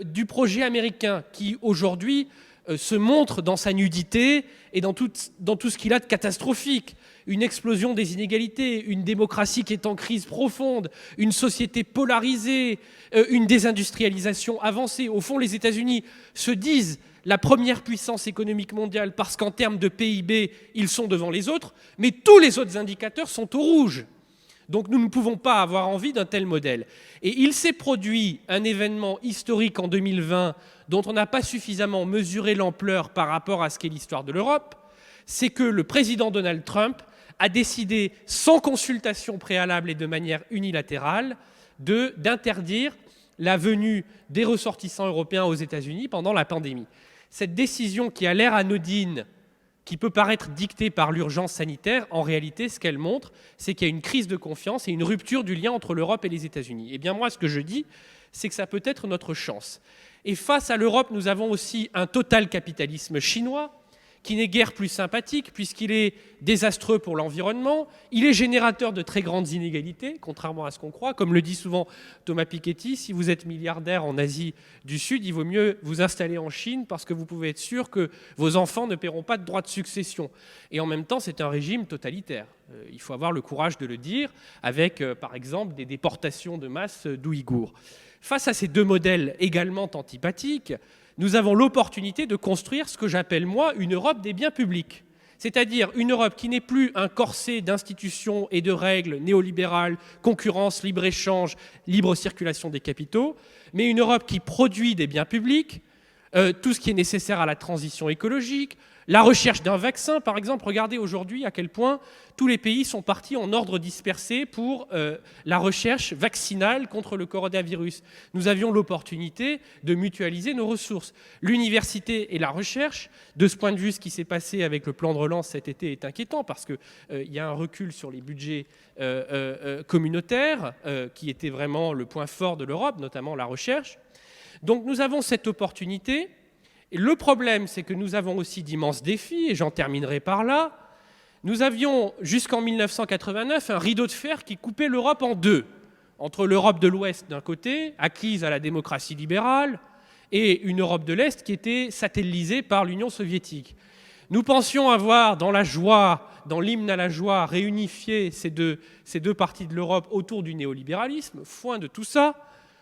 du projet américain, qui aujourd'hui se montre dans sa nudité et dans tout ce qu'il a de catastrophique. Une explosion des inégalités, une démocratie qui est en crise profonde, une société polarisée, une désindustrialisation avancée. Au fond, les États-Unis se disent la première puissance économique mondiale parce qu'en termes de PIB, ils sont devant les autres, mais tous les autres indicateurs sont au rouge. Donc nous ne pouvons pas avoir envie d'un tel modèle. Et il s'est produit un événement historique en 2020 dont on n'a pas suffisamment mesuré l'ampleur par rapport à ce qu'est l'histoire de l'Europe, c'est que le président Donald Trump a décidé, sans consultation préalable et de manière unilatérale, d'interdire la venue des ressortissants européens aux États-Unis pendant la pandémie. Cette décision qui a l'air anodine, qui peut paraître dictée par l'urgence sanitaire, en réalité, ce qu'elle montre, c'est qu'il y a une crise de confiance et une rupture du lien entre l'Europe et les États-Unis. Eh bien, moi, ce que je dis, c'est que ça peut être notre chance. Et face à l'Europe, nous avons aussi un total capitalisme chinois, qui n'est guère plus sympathique, puisqu'il est désastreux pour l'environnement, il est générateur de très grandes inégalités, contrairement à ce qu'on croit. Comme le dit souvent Thomas Piketty, si vous êtes milliardaire en Asie du Sud, il vaut mieux vous installer en Chine, parce que vous pouvez être sûr que vos enfants ne paieront pas de droits de succession. Et en même temps, c'est un régime totalitaire. Il faut avoir le courage de le dire, avec, par exemple, des déportations de masse d'Ouïghours. Face à ces deux modèles également antipathiques, nous avons l'opportunité de construire ce que j'appelle, moi, une Europe des biens publics. C'est-à-dire une Europe qui n'est plus un corset d'institutions et de règles néolibérales, concurrence, libre-échange, libre circulation des capitaux, mais une Europe qui produit des biens publics, tout ce qui est nécessaire à la transition écologique, la recherche d'un vaccin, par exemple. Regardez aujourd'hui à quel point tous les pays sont partis en ordre dispersé pour la recherche vaccinale contre le coronavirus. Nous avions l'opportunité de mutualiser nos ressources. L'université et la recherche, de ce point de vue, ce qui s'est passé avec le plan de relance cet été est inquiétant parce qu'il y a un recul sur les budgets communautaires qui était vraiment le point fort de l'Europe, notamment la recherche. Donc nous avons cette opportunité. Et le problème, c'est que nous avons aussi d'immenses défis, et j'en terminerai par là. Nous avions, jusqu'en 1989, un rideau de fer qui coupait l'Europe en deux, entre l'Europe de l'Ouest d'un côté, acquise à la démocratie libérale, et une Europe de l'Est qui était satellisée par l'Union soviétique. Nous pensions avoir, dans la joie, dans l'hymne à la joie, réunifié ces deux parties de l'Europe autour du néolibéralisme. Foin de tout ça.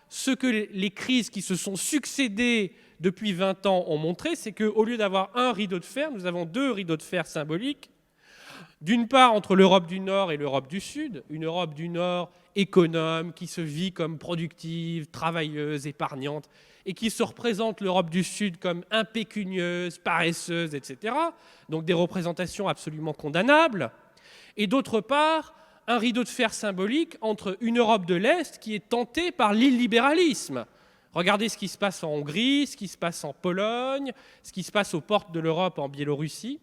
Ce que les crises qui se sont succédées depuis 20 ans ont montré, c'est qu'au lieu d'avoir un rideau de fer, nous avons deux rideaux de fer symboliques. D'une part, entre l'Europe du Nord et l'Europe du Sud, une Europe du Nord économe, qui se vit comme productive, travailleuse, épargnante, et qui se représente l'Europe du Sud comme impécunieuse, paresseuse, etc. Donc des représentations absolument condamnables. Et d'autre part, un rideau de fer symbolique entre une Europe de l'Est qui est tentée par l'illibéralisme. Regardez ce qui se passe en Hongrie, ce qui se passe en Pologne, ce qui se passe aux portes de l'Europe en Biélorussie.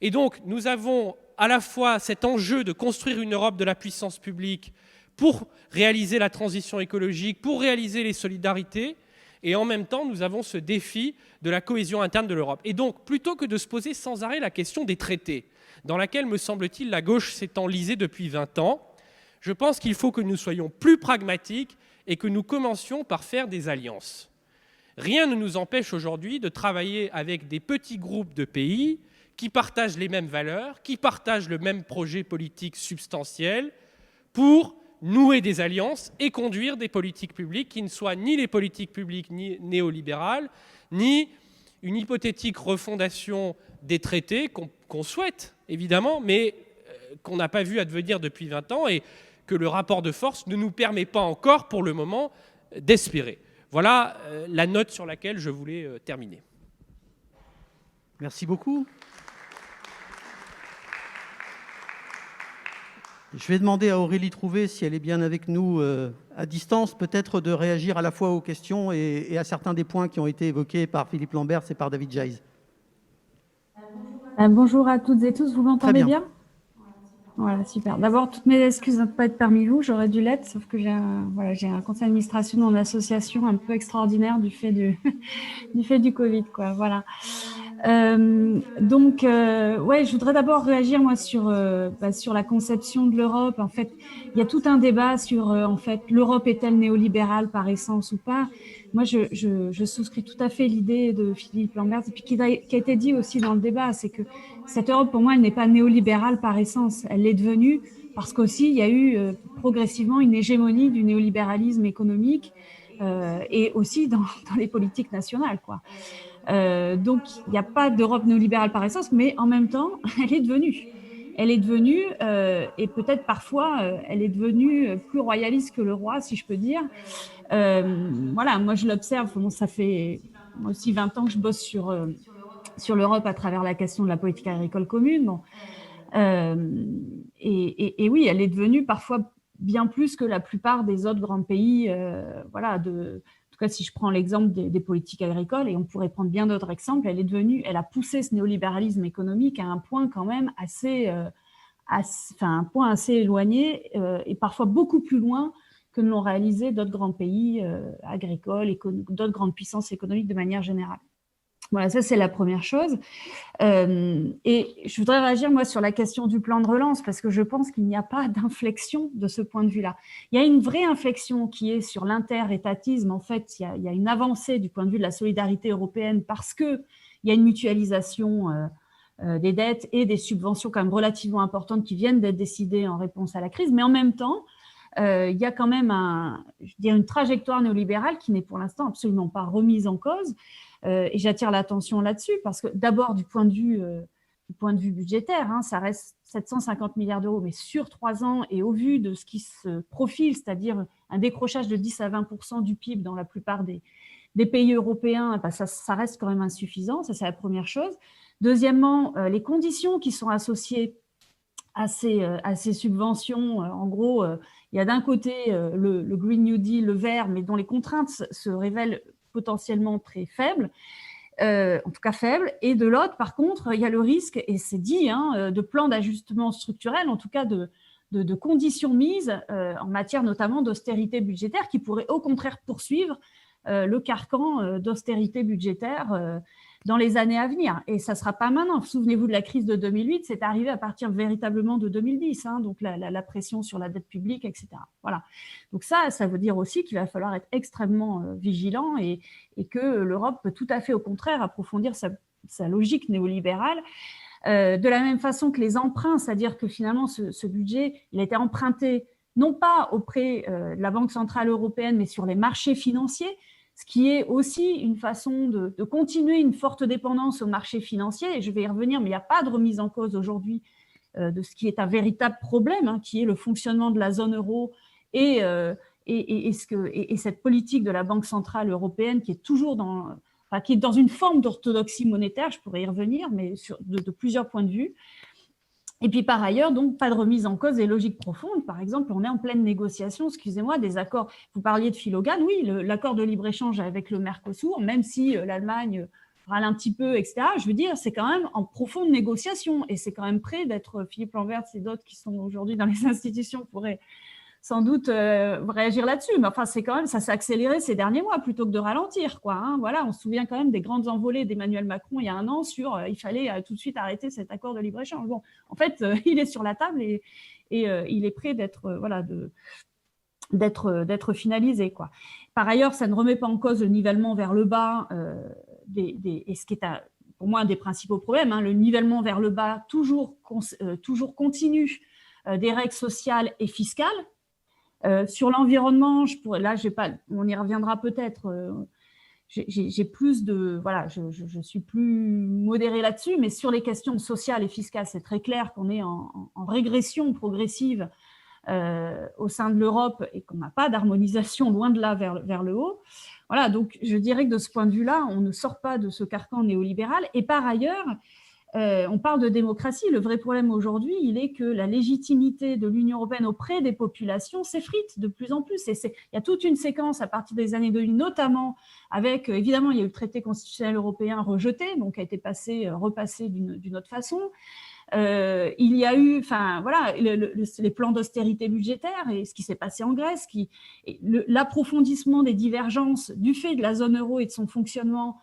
Et donc, nous avons à la fois cet enjeu de construire une Europe de la puissance publique pour réaliser la transition écologique, pour réaliser les solidarités, et en même temps, nous avons ce défi de la cohésion interne de l'Europe. Et donc, plutôt que de se poser sans arrêt la question des traités, dans laquelle, me semble-t-il, la gauche s'est enlisée depuis 20 ans, je pense qu'il faut que nous soyons plus pragmatiques et que nous commencions par faire des alliances. Rien ne nous empêche aujourd'hui de travailler avec des petits groupes de pays qui partagent les mêmes valeurs, qui partagent le même projet politique substantiel pour nouer des alliances et conduire des politiques publiques qui ne soient ni les politiques publiques ni néolibérales, ni une hypothétique refondation des traités qu'on souhaite, évidemment, mais qu'on n'a pas vu advenir depuis 20 ans et que le rapport de force ne nous permet pas encore, pour le moment, d'espérer. Voilà la note sur laquelle je voulais terminer. Merci beaucoup. Je vais demander à Aurélie Trouvé, si elle est bien avec nous à distance, peut-être de réagir à la fois aux questions et à certains des points qui ont été évoqués par Philippe Lamberts et par David Jayes. Bonjour à toutes et tous, vous m'entendez bien ? Voilà, super. D'abord, toutes mes excuses de ne pas être parmi vous, j'aurais dû l'être, sauf que j'ai un conseil d'administration dans l'association un peu extraordinaire du fait du Covid, quoi. Voilà. Je voudrais d'abord réagir moi sur la conception de l'Europe. En fait, il y a tout un débat sur l'Europe est-elle néolibérale par essence ou pas. Moi, je souscris tout à fait l'idée de Philippe Lamberts et puis qui a été dit aussi dans le débat, c'est que cette Europe, pour moi, elle n'est pas néolibérale par essence. Elle l'est devenue parce qu'aussi il y a eu progressivement une hégémonie du néolibéralisme économique et aussi dans les politiques nationales, quoi. Donc, il n'y a pas d'Europe néolibérale par essence, mais en même temps, elle est devenue. Elle est devenue, et peut-être parfois, elle est devenue plus royaliste que le roi, si je peux dire. Voilà, moi je l'observe, ça fait moi aussi 20 ans que je bosse sur l'Europe à travers la question de la politique agricole commune. Bon. Et oui, elle est devenue parfois bien plus que la plupart des autres grands pays, en tout cas, si je prends l'exemple des politiques agricoles, et on pourrait prendre bien d'autres exemples, elle a poussé ce néolibéralisme économique à un point quand même assez éloigné et parfois beaucoup plus loin que ne l'ont réalisé d'autres grands pays agricoles, d'autres grandes puissances économiques de manière générale. Voilà, ça c'est la première chose. Et je voudrais réagir moi sur la question du plan de relance parce que je pense qu'il n'y a pas d'inflexion de ce point de vue-là. Il y a une vraie inflexion qui est sur l'inter-étatisme. En fait, il y a une avancée du point de vue de la solidarité européenne parce qu'il y a une mutualisation des dettes et des subventions quand même relativement importantes qui viennent d'être décidées en réponse à la crise. Mais en même temps, il y a quand même une trajectoire néolibérale qui n'est pour l'instant absolument pas remise en cause. Et j'attire l'attention là-dessus parce que d'abord du point de vue budgétaire, ça reste 750 milliards d'euros, mais sur 3 ans et au vu de ce qui se profile, c'est-à-dire un décrochage de 10 à 20% du PIB dans la plupart des des pays européens, ça reste quand même insuffisant, ça c'est la première chose. Deuxièmement, les conditions qui sont associées à ces subventions, en gros, il y a d'un côté le Green New Deal, le vert, mais dont les contraintes se révèlent potentiellement très faibles, en tout cas faibles, et de l'autre, par contre, il y a le risque, et c'est dit, de plans d'ajustement structurel, en tout cas de conditions mises en matière notamment d'austérité budgétaire qui pourraient au contraire poursuivre le carcan d'austérité budgétaire dans les années à venir. Et ça ne sera pas maintenant. Souvenez-vous de la crise de 2008, c'est arrivé à partir véritablement de 2010, donc la pression sur la dette publique, etc. Voilà. Donc ça veut dire aussi qu'il va falloir être extrêmement vigilant et que l'Europe peut tout à fait, au contraire, approfondir sa logique néolibérale. De la même façon que les emprunts, c'est-à-dire que finalement, ce budget, il a été emprunté non pas auprès de la Banque centrale européenne, mais sur les marchés financiers, ce qui est aussi une façon de continuer une forte dépendance aux marchés financiers. Et je vais y revenir, mais il n'y a pas de remise en cause aujourd'hui de ce qui est un véritable problème, qui est le fonctionnement de la zone euro et cette politique de la Banque centrale européenne qui est toujours qui est dans une forme d'orthodoxie monétaire, je pourrais y revenir, mais de plusieurs points de vue. Et puis par ailleurs, donc pas de remise en cause des logiques profondes. Par exemple, on est en pleine négociation, excusez-moi, des accords. Vous parliez de Philogan, oui, l'accord de libre-échange avec le Mercosur, même si l'Allemagne râle un petit peu, etc. Je veux dire, c'est quand même en profonde négociation et c'est quand même prêt d'être, Philippe Lamberts et d'autres qui sont aujourd'hui dans les institutions pourraient sans doute réagir là-dessus, mais enfin c'est quand même, ça s'est accéléré ces derniers mois plutôt que de ralentir, quoi. Voilà, on se souvient quand même des grandes envolées d'Emmanuel Macron il y a un an sur il fallait tout de suite arrêter cet accord de libre-échange. Bon, en fait, il est sur la table et il est prêt d'être finalisé, quoi. Par ailleurs, ça ne remet pas en cause le nivellement vers le bas et ce qui est pour moi un des principaux problèmes, le nivellement vers le bas toujours continu des règles sociales et fiscales. Sur l'environnement, on y reviendra peut-être. J'ai plus de, je suis plus modérée là-dessus, mais sur les questions sociales et fiscales, c'est très clair qu'on est en régression progressive au sein de l'Europe et qu'on n'a pas d'harmonisation loin de là vers le haut. Voilà, donc je dirais que de ce point de vue-là, on ne sort pas de ce carcan néolibéral. Et par ailleurs, on parle de démocratie. Le vrai problème aujourd'hui, il est que la légitimité de l'Union européenne auprès des populations s'effrite de plus en plus. Et il y a toute une séquence à partir des années 2000, notamment avec, évidemment, il y a eu le traité constitutionnel européen rejeté, donc a été repassé d'une autre façon. Il y a eu, les plans d'austérité budgétaire et ce qui s'est passé en Grèce, l'approfondissement des divergences du fait de la zone euro et de son fonctionnement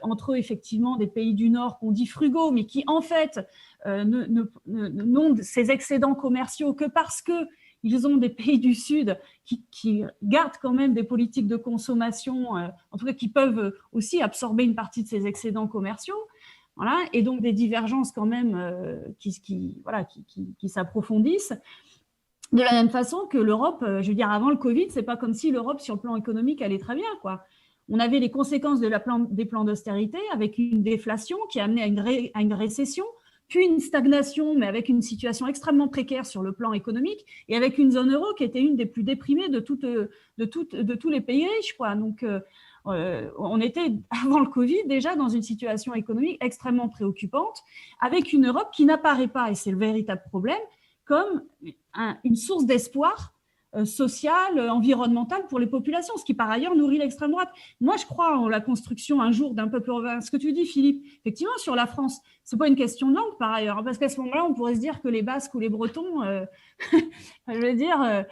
entre effectivement des pays du Nord qu'on dit frugaux, mais qui en fait n'ont ces excédents commerciaux que parce qu'ils ont des pays du Sud qui gardent quand même des politiques de consommation, en tout cas qui peuvent aussi absorber une partie de ces excédents commerciaux. Voilà, et donc des divergences quand même qui s'approfondissent. De la même façon que l'Europe, je veux dire, avant le Covid, c'est pas comme si l'Europe, sur le plan économique, allait très bien, quoi. On avait les conséquences des plans d'austérité avec une déflation qui a amené à une récession, puis une stagnation, mais avec une situation extrêmement précaire sur le plan économique, et avec une zone euro qui était une des plus déprimées de tous les pays riches, quoi. Donc, on était, avant le Covid, déjà dans une situation économique extrêmement préoccupante, avec une Europe qui n'apparaît pas, et c'est le véritable problème, comme une source d'espoir social, environnemental pour les populations, ce qui par ailleurs nourrit l'extrême droite. Moi, je crois en la construction un jour d'un peuple européen. Ce que tu dis, Philippe, effectivement, sur la France, c'est pas une question de langue par ailleurs, parce qu'à ce moment-là, on pourrait se dire que les Basques ou les Bretons, je veux dire,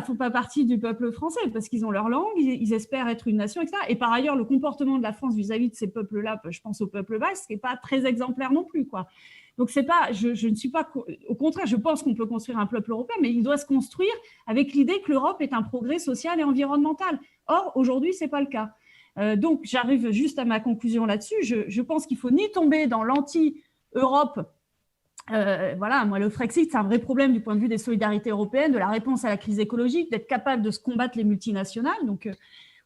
font pas partie du peuple français, parce qu'ils ont leur langue, ils espèrent être une nation, etc. Et par ailleurs, le comportement de la France vis-à-vis de ces peuples-là, je pense au peuple basque, n'est pas très exemplaire non plus, quoi. Donc, c'est pas, je ne suis pas. Au contraire, je pense qu'on peut construire un peuple européen, mais il doit se construire avec l'idée que l'Europe est un progrès social et environnemental. Or, aujourd'hui, ce n'est pas le cas. Donc, j'arrive juste à ma conclusion là-dessus. Je pense qu'il ne faut ni tomber dans l'anti-Europe. Moi, le Frexit, c'est un vrai problème du point de vue des solidarités européennes, de la réponse à la crise écologique, d'être capable de se combattre les multinationales. Donc,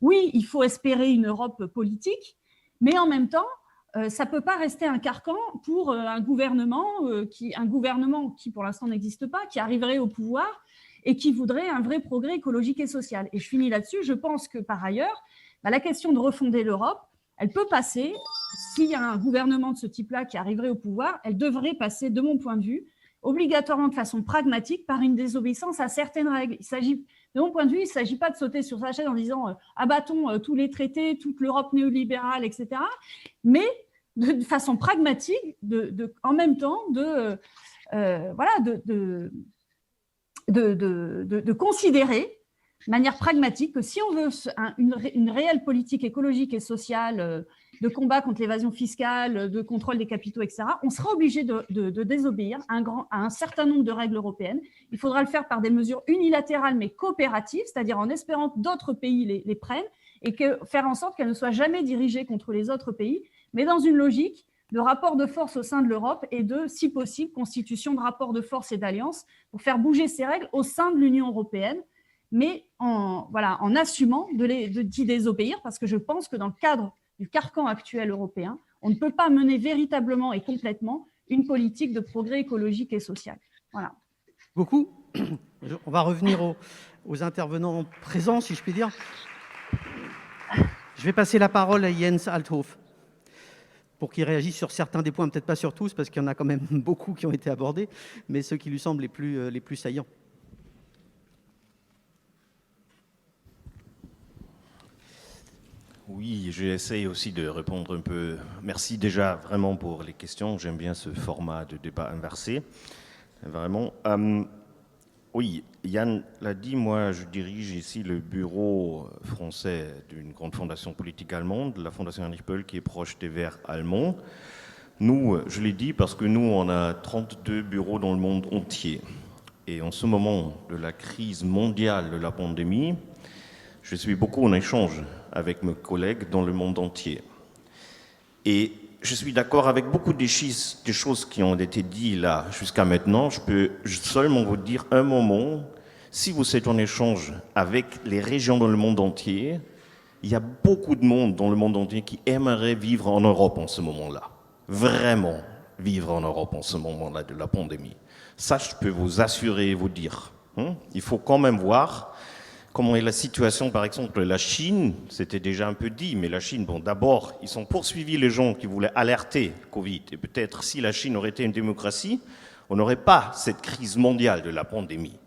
oui, il faut espérer une Europe politique, mais en même temps, ça ne peut pas rester un carcan pour un gouvernement qui pour l'instant n'existe pas, qui arriverait au pouvoir et qui voudrait un vrai progrès écologique et social. Et je finis là-dessus. Je pense que par ailleurs, la question de refonder l'Europe, elle peut passer, s'il y a un gouvernement de ce type-là qui arriverait au pouvoir, elle devrait passer, de mon point de vue, obligatoirement de façon pragmatique par une désobéissance à certaines règles. De mon point de vue, il ne s'agit pas de sauter sur sa chaise en disant abattons tous les traités, toute l'Europe néolibérale, etc. Mais de façon pragmatique, en même temps, de considérer de manière pragmatique que si on veut une réelle politique écologique et sociale de combat contre l'évasion fiscale, de contrôle des capitaux, etc., on sera obligé de désobéir à un certain nombre de règles européennes. Il faudra le faire par des mesures unilatérales mais coopératives, c'est-à-dire en espérant que d'autres pays les prennent et faire en sorte qu'elles ne soient jamais dirigées contre les autres pays, mais dans une logique de rapport de force au sein de l'Europe et de, si possible, constitution de rapports de force et d'alliances pour faire bouger ces règles au sein de l'Union européenne, mais en assumant d'y désobéir, parce que je pense que dans le cadre du carcan actuel européen, on ne peut pas mener véritablement et complètement une politique de progrès écologique et social. Voilà. Beaucoup. On va revenir aux intervenants présents, si je puis dire. Je vais passer la parole à Jens Althoff pour qu'il réagisse sur certains des points, peut-être pas sur tous, parce qu'il y en a quand même beaucoup qui ont été abordés, mais ceux qui lui semblent les plus saillants. Oui, j'essaie aussi de répondre un peu. Merci déjà vraiment pour les questions. J'aime bien ce format de débat inversé. Vraiment. Oui, Yann l'a dit, moi je dirige ici le bureau français d'une grande fondation politique allemande, la Fondation Heinrich Böll, qui est proche des Verts allemands. Nous, je l'ai dit parce que nous, on a 32 bureaux dans le monde entier. Et en ce moment de la crise mondiale de la pandémie, je suis beaucoup en échange avec mes collègues dans le monde entier. Et je suis d'accord avec beaucoup des choses qui ont été dites là jusqu'à maintenant. Je peux seulement vous dire un moment, si vous êtes en échange avec les régions dans le monde entier, il y a beaucoup de monde dans le monde entier qui aimerait vivre en Europe en ce moment-là. Vraiment vivre en Europe en ce moment-là de la pandémie. Ça, je peux vous assurer et vous dire. Il faut quand même voir comment est la situation, par exemple, de la Chine. C'était déjà un peu dit, mais la Chine, bon, d'abord, ils ont poursuivi les gens qui voulaient alerter Covid. Et peut-être si la Chine aurait été une démocratie, on n'aurait pas cette crise mondiale de la pandémie.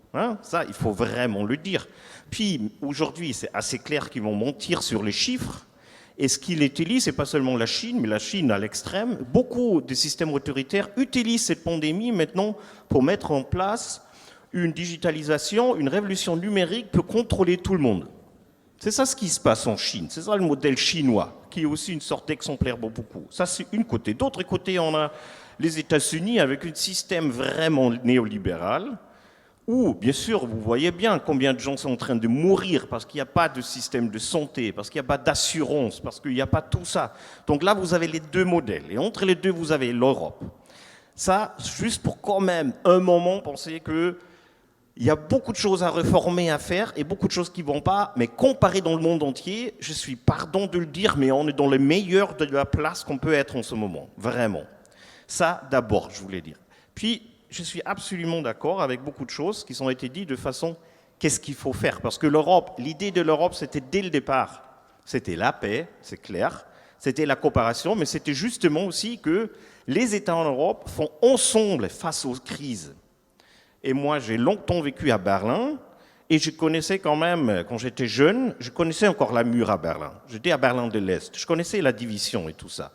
Ça, il faut vraiment le dire. Puis, aujourd'hui, c'est assez clair qu'ils vont mentir sur les chiffres. Et ce qu'ils utilisent, ce n'est pas seulement la Chine, mais la Chine à l'extrême. Beaucoup de systèmes autoritaires utilisent cette pandémie maintenant pour mettre en place une digitalisation, une révolution numérique peut contrôler tout le monde. C'est ça ce qui se passe en Chine. C'est ça le modèle chinois, qui est aussi une sorte d'exemplaire pour beaucoup. Ça, c'est une côté. D'autre côté, on a les États-Unis avec un système vraiment néolibéral, où, bien sûr, vous voyez bien combien de gens sont en train de mourir parce qu'il n'y a pas de système de santé, parce qu'il n'y a pas d'assurance, parce qu'il n'y a pas tout ça. Donc là, vous avez les deux modèles. Et entre les deux, vous avez l'Europe. Ça, juste pour quand même un moment penser que il y a beaucoup de choses à réformer, à faire, et beaucoup de choses qui ne vont pas, mais comparé dans le monde entier, je suis, pardon de le dire, mais on est dans le meilleur de la place qu'on peut être en ce moment, vraiment. Ça, d'abord, je voulais dire. Puis, je suis absolument d'accord avec beaucoup de choses qui ont été dites de façon, qu'est-ce qu'il faut faire? Parce que l'Europe, l'idée de l'Europe, c'était dès le départ, c'était la paix, c'est clair, c'était la coopération, mais c'était justement aussi que les États en Europe font ensemble face aux crises. Et moi, j'ai longtemps vécu à Berlin, et je connaissais quand même, quand j'étais jeune, je connaissais encore la mur à Berlin. J'étais à Berlin de l'Est, je connaissais la division et tout ça.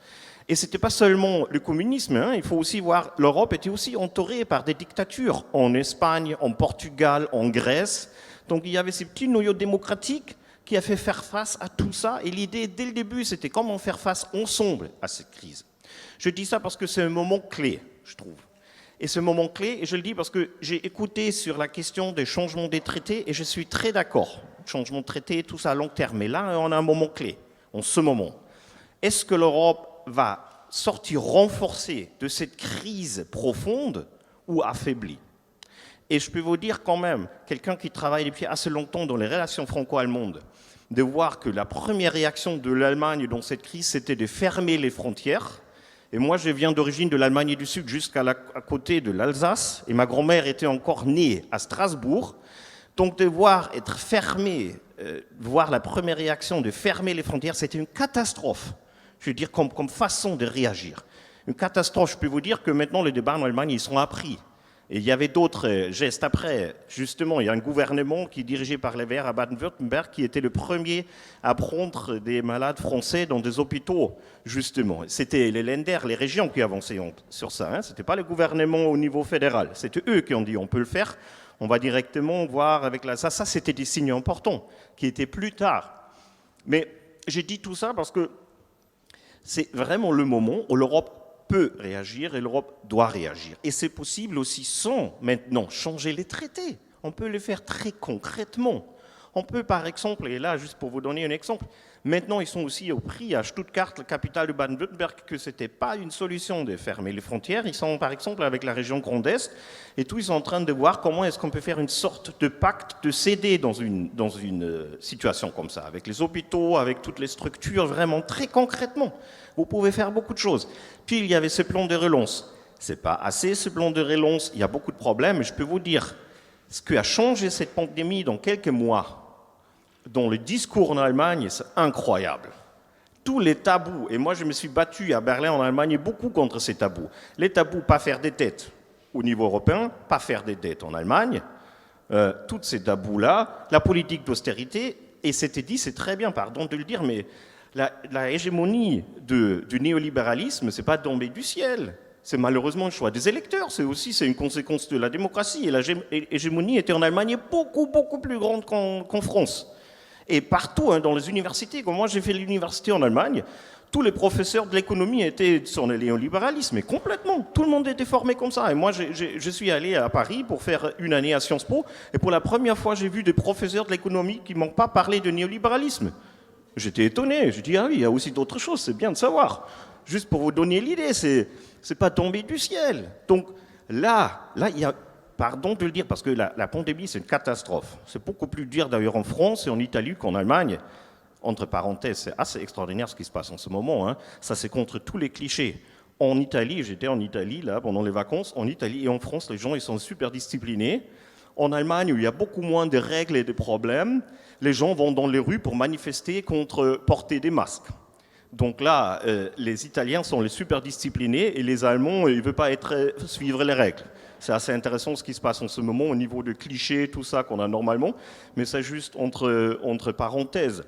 Et ce n'était pas seulement le communisme, il faut aussi voir, l'Europe était aussi entourée par des dictatures, en Espagne, en Portugal, en Grèce. Donc il y avait ces petits noyaux démocratiques qui a fait faire face à tout ça. Et l'idée, dès le début, c'était comment faire face ensemble à cette crise. Je dis ça parce que c'est un moment clé, je trouve. Et ce moment clé, et je le dis parce que j'ai écouté sur la question des changements des traités, et je suis très d'accord. Changement de traité, tout ça à long terme. Mais là, on a un moment clé, en ce moment. Est-ce que l'Europe va sortir renforcée de cette crise profonde ou affaiblie? Et je peux vous dire quand même, quelqu'un qui travaille depuis assez longtemps dans les relations franco-allemandes, de voir que la première réaction de l'Allemagne dans cette crise, c'était de fermer les frontières. Et moi, je viens d'origine de l'Allemagne du Sud jusqu'à côté de l'Alsace, et ma grand-mère était encore née à Strasbourg. Donc de voir être fermé, voir la première réaction de fermer les frontières, c'était une catastrophe, je veux dire, comme façon de réagir. Une catastrophe, je peux vous dire que maintenant les débats en Allemagne, ils sont appris. Et il y avait d'autres gestes après. Justement, il y a un gouvernement qui est dirigé par les Verts à Baden-Württemberg qui était le premier à prendre des malades français dans des hôpitaux, justement. C'était les Länder, les régions qui avançaient sur ça. Hein. Ce n'était pas le gouvernement au niveau fédéral. C'était eux qui ont dit on peut le faire. On va directement voir avec la... Ça, c'était des signes importants qui étaient plus tard. Mais j'ai dit tout ça parce que c'est vraiment le moment où l'Europe peut réagir et l'Europe doit réagir. Et c'est possible aussi sans maintenant changer les traités. On peut le faire très concrètement. On peut par exemple, et là juste pour vous donner un exemple, maintenant ils sont aussi au prix à Stuttgart, la capitale de Baden-Württemberg, que ce n'était pas une solution de fermer les frontières. Ils sont par exemple avec la région Grand Est et tous ils sont en train de voir comment est-ce qu'on peut faire une sorte de pacte de céder dans une situation comme ça, avec les hôpitaux, avec toutes les structures, vraiment très concrètement. Vous pouvez faire beaucoup de choses. Puis il y avait ce plan de relance. Ce n'est pas assez ce plan de relance, il y a beaucoup de problèmes, et je peux vous dire, ce qui a changé cette pandémie dans quelques mois, dans le discours en Allemagne, c'est incroyable. Tous les tabous, et moi je me suis battu à Berlin en Allemagne beaucoup contre ces tabous. Les tabous, pas faire des dettes au niveau européen, pas faire des dettes en Allemagne, tous ces tabous-là, la politique d'austérité, et c'était dit, c'est très bien, pardon de le dire, mais la hégémonie du néolibéralisme, ce n'est pas tombé du ciel. C'est malheureusement le choix des électeurs, c'est une conséquence de la démocratie. Et l'hégémonie était en Allemagne beaucoup, beaucoup plus grande qu'en France. Et partout, hein, dans les universités, comme moi j'ai fait l'université en Allemagne, tous les professeurs de l'économie étaient sur le néolibéralisme, mais complètement. Tout le monde était formé comme ça. Et moi, je suis allé à Paris pour faire une année à Sciences Po, et pour la première fois, j'ai vu des professeurs de l'économie qui ne m'ont pas parlé de néolibéralisme. J'étais étonné, je dis, ah oui, il y a aussi d'autres choses, c'est bien de savoir. Juste pour vous donner l'idée, c'est pas tombé du ciel. Donc là, il y a, pardon de le dire, parce que la pandémie, c'est une catastrophe. C'est beaucoup plus dur d'ailleurs en France et en Italie qu'en Allemagne. Entre parenthèses, c'est assez extraordinaire ce qui se passe en ce moment. Hein. Ça, c'est contre tous les clichés. En Italie, j'étais en Italie, là, pendant les vacances, en Italie et en France, les gens, ils sont super disciplinés. En Allemagne, où il y a beaucoup moins de règles et de problèmes, les gens vont dans les rues pour manifester contre porter des masques. Donc là, les Italiens sont les super disciplinés et les Allemands, ils ne veulent pas suivre les règles. C'est assez intéressant ce qui se passe en ce moment au niveau de clichés, tout ça qu'on a normalement, mais c'est juste entre parenthèses.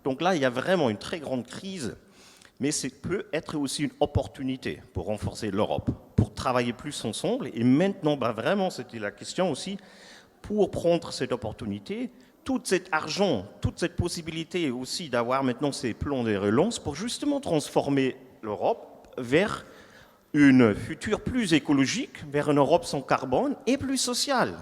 Donc là, il y a vraiment une très grande crise, mais ça peut être aussi une opportunité pour renforcer l'Europe, pour travailler plus ensemble. Et maintenant, vraiment, c'était la question aussi, pour prendre cette opportunité, tout cet argent, toute cette possibilité aussi d'avoir maintenant ces plans de relance pour justement transformer l'Europe vers une future plus écologique, vers une Europe sans carbone et plus sociale.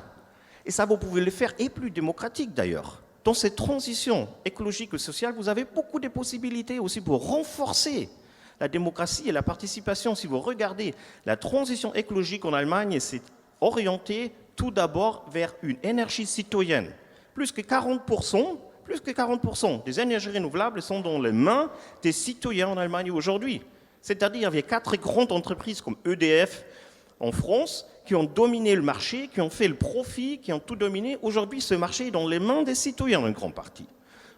Et ça, vous pouvez le faire, et plus démocratique d'ailleurs. Dans cette transition écologique et sociale, vous avez beaucoup de possibilités aussi pour renforcer la démocratie et la participation. Si vous regardez la transition écologique en Allemagne, c'est orienté tout d'abord vers une énergie citoyenne. Plus que 40% des énergies renouvelables sont dans les mains des citoyens en Allemagne aujourd'hui. C'est-à-dire qu'il y a 4 grandes entreprises comme EDF en France qui ont dominé le marché, qui ont fait le profit, qui ont tout dominé. Aujourd'hui, ce marché est dans les mains des citoyens en grande partie.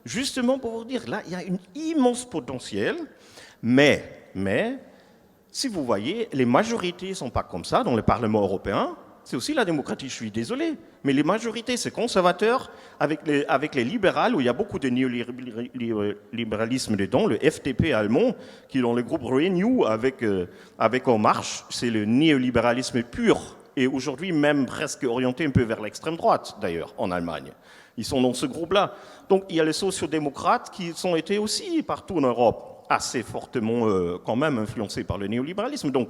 Justement pour vous dire, là, il y a un immense potentiel, mais si vous voyez, les majorités ne sont pas comme ça dans le Parlement européen. C'est aussi la démocratie, je suis désolé. Mais les majorités, c'est conservateur avec les libérales, où il y a beaucoup de néolibéralisme dedans, le FDP allemand, qui est dans le groupe Renew avec En Marche, c'est le néolibéralisme pur, et aujourd'hui même presque orienté un peu vers l'extrême droite, d'ailleurs, en Allemagne. Ils sont dans ce groupe-là. Donc il y a les sociodémocrates qui ont été aussi partout en Europe, assez fortement quand même influencés par le néolibéralisme. Donc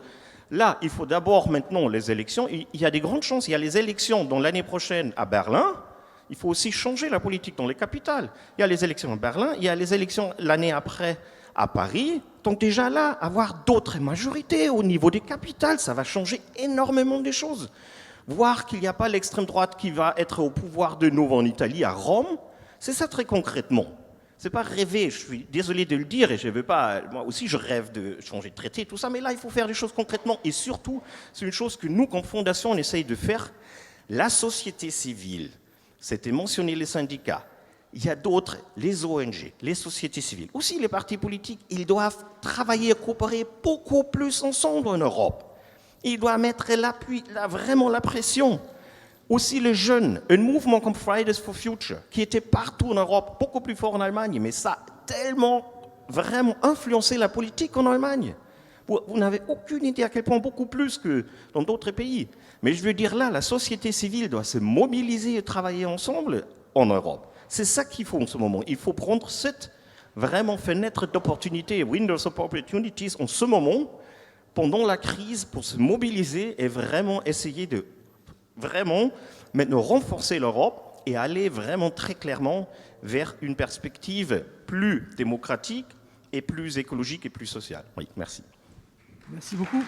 là, il faut d'abord maintenant les élections. Il y a des grandes chances. Il y a les élections dans l'année prochaine à Berlin. Il faut aussi changer la politique dans les capitales. Il y a les élections à Berlin. Il y a les élections l'année après à Paris. Donc déjà là, avoir d'autres majorités au niveau des capitales, ça va changer énormément des choses. Voir qu'il n'y a pas l'extrême droite qui va être au pouvoir de nouveau en Italie, à Rome, c'est ça très concrètement. C'est pas rêver, je suis désolé de le dire, et je veux pas, moi aussi je rêve de changer de traité, tout ça, mais là il faut faire des choses concrètement, et surtout, c'est une chose que nous, comme fondation, on essaye de faire, la société civile. c'était mentionné les syndicats. Il y a d'autres, les ONG, les sociétés civiles, aussi les partis politiques, ils doivent travailler et coopérer beaucoup plus ensemble en Europe. Ils doivent mettre l'appui, vraiment la pression. Aussi les jeunes, un mouvement comme Fridays for Future, qui était partout en Europe, beaucoup plus fort en Allemagne, mais ça a tellement vraiment influencé la politique en Allemagne. Vous n'avez aucune idée à quel point, beaucoup plus que dans d'autres pays. Mais je veux dire là, la société civile doit se mobiliser et travailler ensemble en Europe. C'est ça qu'il faut en ce moment. Il faut prendre cette vraiment fenêtre d'opportunité, windows of opportunities, en ce moment, pendant la crise, pour se mobiliser et vraiment essayer de vraiment maintenant renforcer l'Europe et aller vraiment très clairement vers une perspective plus démocratique et plus écologique et plus sociale. Oui, merci. Merci beaucoup.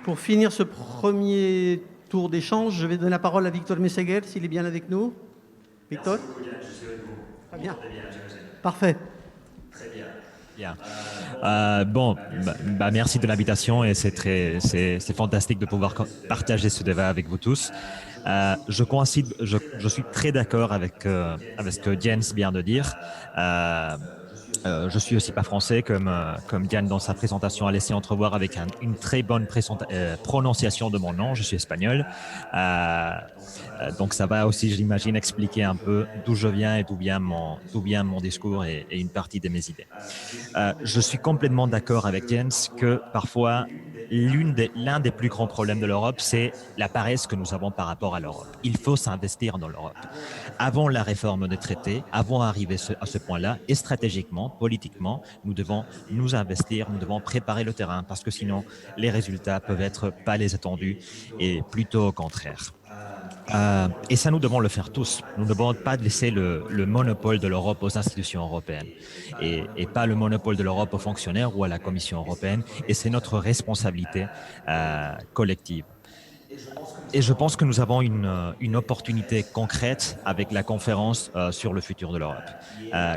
Pour finir ce premier tour d'échange, je vais donner la parole à Victor Messeguer, s'il est bien avec nous. Victor ? Très bien. Parfait. Très bien. Bien. Merci de l'invitation et c'est fantastique de pouvoir partager ce débat avec vous tous. Je suis très d'accord avec ce que Jens vient de dire. Je suis aussi pas français, comme Diane dans sa présentation a laissé entrevoir avec une très bonne prononciation de mon nom. Je suis espagnol. Donc ça va aussi, je l'imagine, expliquer un peu d'où je viens et d'où vient mon discours et une partie de mes idées. Je suis complètement d'accord avec Jens que parfois, l'un des plus grands problèmes de l'Europe, c'est la paresse que nous avons par rapport à l'Europe. Il faut s'investir dans l'Europe. Avant la réforme des traités, avant d'arriver à ce point-là, et stratégiquement, politiquement, nous devons nous investir, nous devons préparer le terrain, parce que sinon, les résultats peuvent être pas les attendus et plutôt au contraire. Et ça, nous devons le faire tous. Nous ne devons pas laisser le monopole de l'Europe aux institutions européennes et pas le monopole de l'Europe aux fonctionnaires ou à la Commission européenne. Et c'est notre responsabilité collective. Et je pense que nous avons une opportunité concrète avec la conférence sur le futur de l'Europe,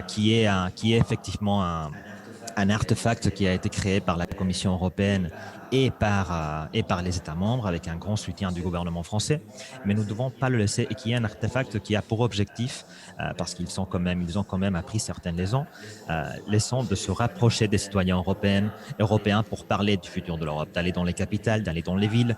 qui est effectivement un artefact qui a été créé par la Commission européenne et par les États membres avec un grand soutien du gouvernement français, mais nous ne devons pas le laisser et qui est un artefact qui a pour objectif, parce qu'ils ont quand même appris certaines leçons de se rapprocher des citoyens européens pour parler du futur de l'Europe, d'aller dans les capitales, d'aller dans les villes,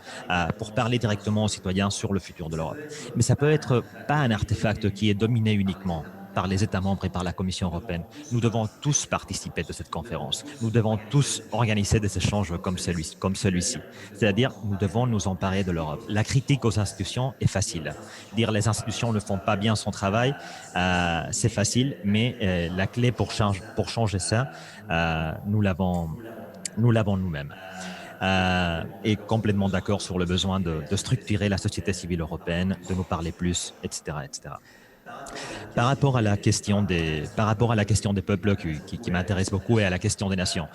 pour parler directement aux citoyens sur le futur de l'Europe. Mais ça peut être pas un artefact qui est dominé uniquement par les États membres et par la Commission européenne. Nous devons tous participer de cette conférence. Nous devons tous organiser des échanges comme celui-ci. C'est-à-dire, nous devons nous emparer de l'Europe. La critique aux institutions est facile. Dire les institutions ne font pas bien son travail, c'est facile, mais la clé pour changer ça, nous l'avons nous-mêmes. Et complètement d'accord sur le besoin de structurer la société civile européenne, de nous parler plus, etc., etc. Par rapport à la question des peuples qui m'intéresse beaucoup et à la question des nations.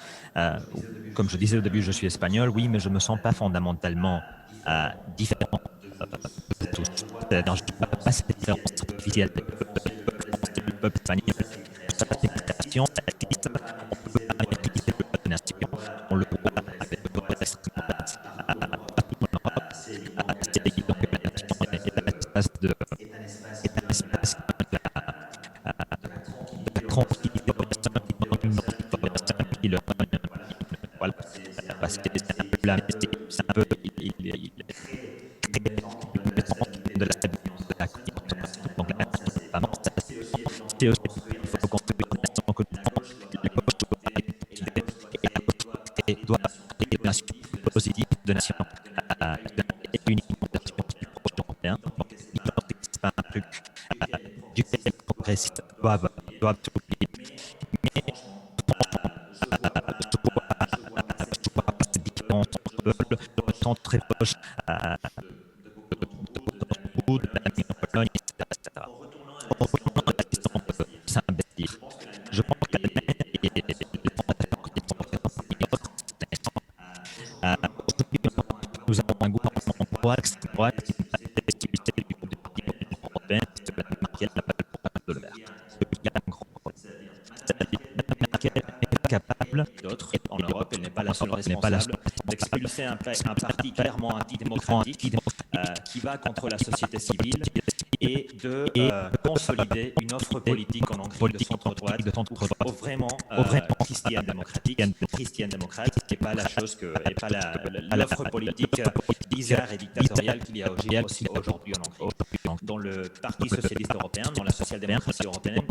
Comme je disais au début, je suis espagnol, oui, mais je ne me sens pas fondamentalement différent de tous. C'est-à-dire, je n'ai pas cette différence artificielle du peuple espagnol. On peut critiquer le peuple des nations, on le voit avec le reste c'est évident que la nation est un espace de tranquillité, voilà, parce que c'est un peu là, c'est un peu de la confiance. Donc là, c'est aussi il faut construire une nation que et doit être une nation positive de nation et uniquement de nation du projet européen. Donc, c'est pas un truc duquel les progressistes doivent tout oublier. Mais je vois cette différence entre peuples, je sens très proche de l'Allemagne en Pologne, etc. En retournant à la question de s'investir, je pense que l'Allemagne et les nous avons un gouvernement droite qui n'a pas d'activité du groupe des partis européens, c'est Mme Merkel n'a pas le programme de le faire. Il y a un grand problème. C'est-à-dire Mme Merkel n'est pas capable possible. D'autres, en Europe, elle n'est pas la seule responsable d'expulser un parti clairement antidémocratique qui va contre la société civile et de consolider une offre politique en Hongrie de centre-droite vraiment christiane-démocrate et pas la chose et pas l'offre politique bizarre et dictatoriale qu'il y a aujourd'hui en Hongrie. Dans le Parti socialiste européen, dans la social-démocratie européenne,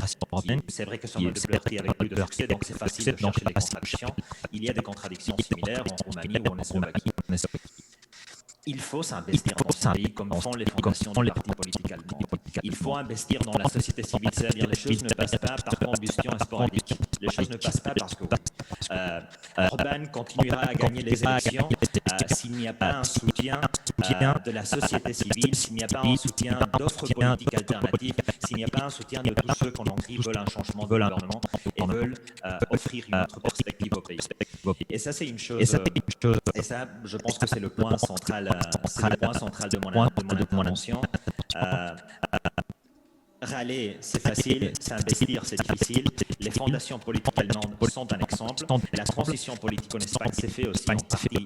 c'est vrai que ce sont deux partis avec plus de succès, donc c'est facile de chercher les contradictions. Il y a des contradictions similaires en Roumanie ou en Slovaquie. Il faut s'investir dans ce pays comme font les fondations des partis politiques allemands. Il faut investir dans la société civile, c'est-à-dire les choses ne passent pas par combustion sporadique. Les choses ne passent pas parce que Orban continuera à gagner les élections s'il n'y a pas un soutien de la société civile, s'il n'y a pas un soutien d'offres politiques alternatives, s'il n'y a pas un soutien de tous ceux qu'en Hongrie veulent un changement de gouvernement et veulent offrir une autre perspective au pays. Et ça, c'est une chose. Et ça, je pense que c'est le point central. C'est le point central de mon intervention. Râler, c'est facile, s'investir, c'est difficile. Les fondations politiques allemandes sont un exemple. La transition politique en Espagne s'est faite aussi en partie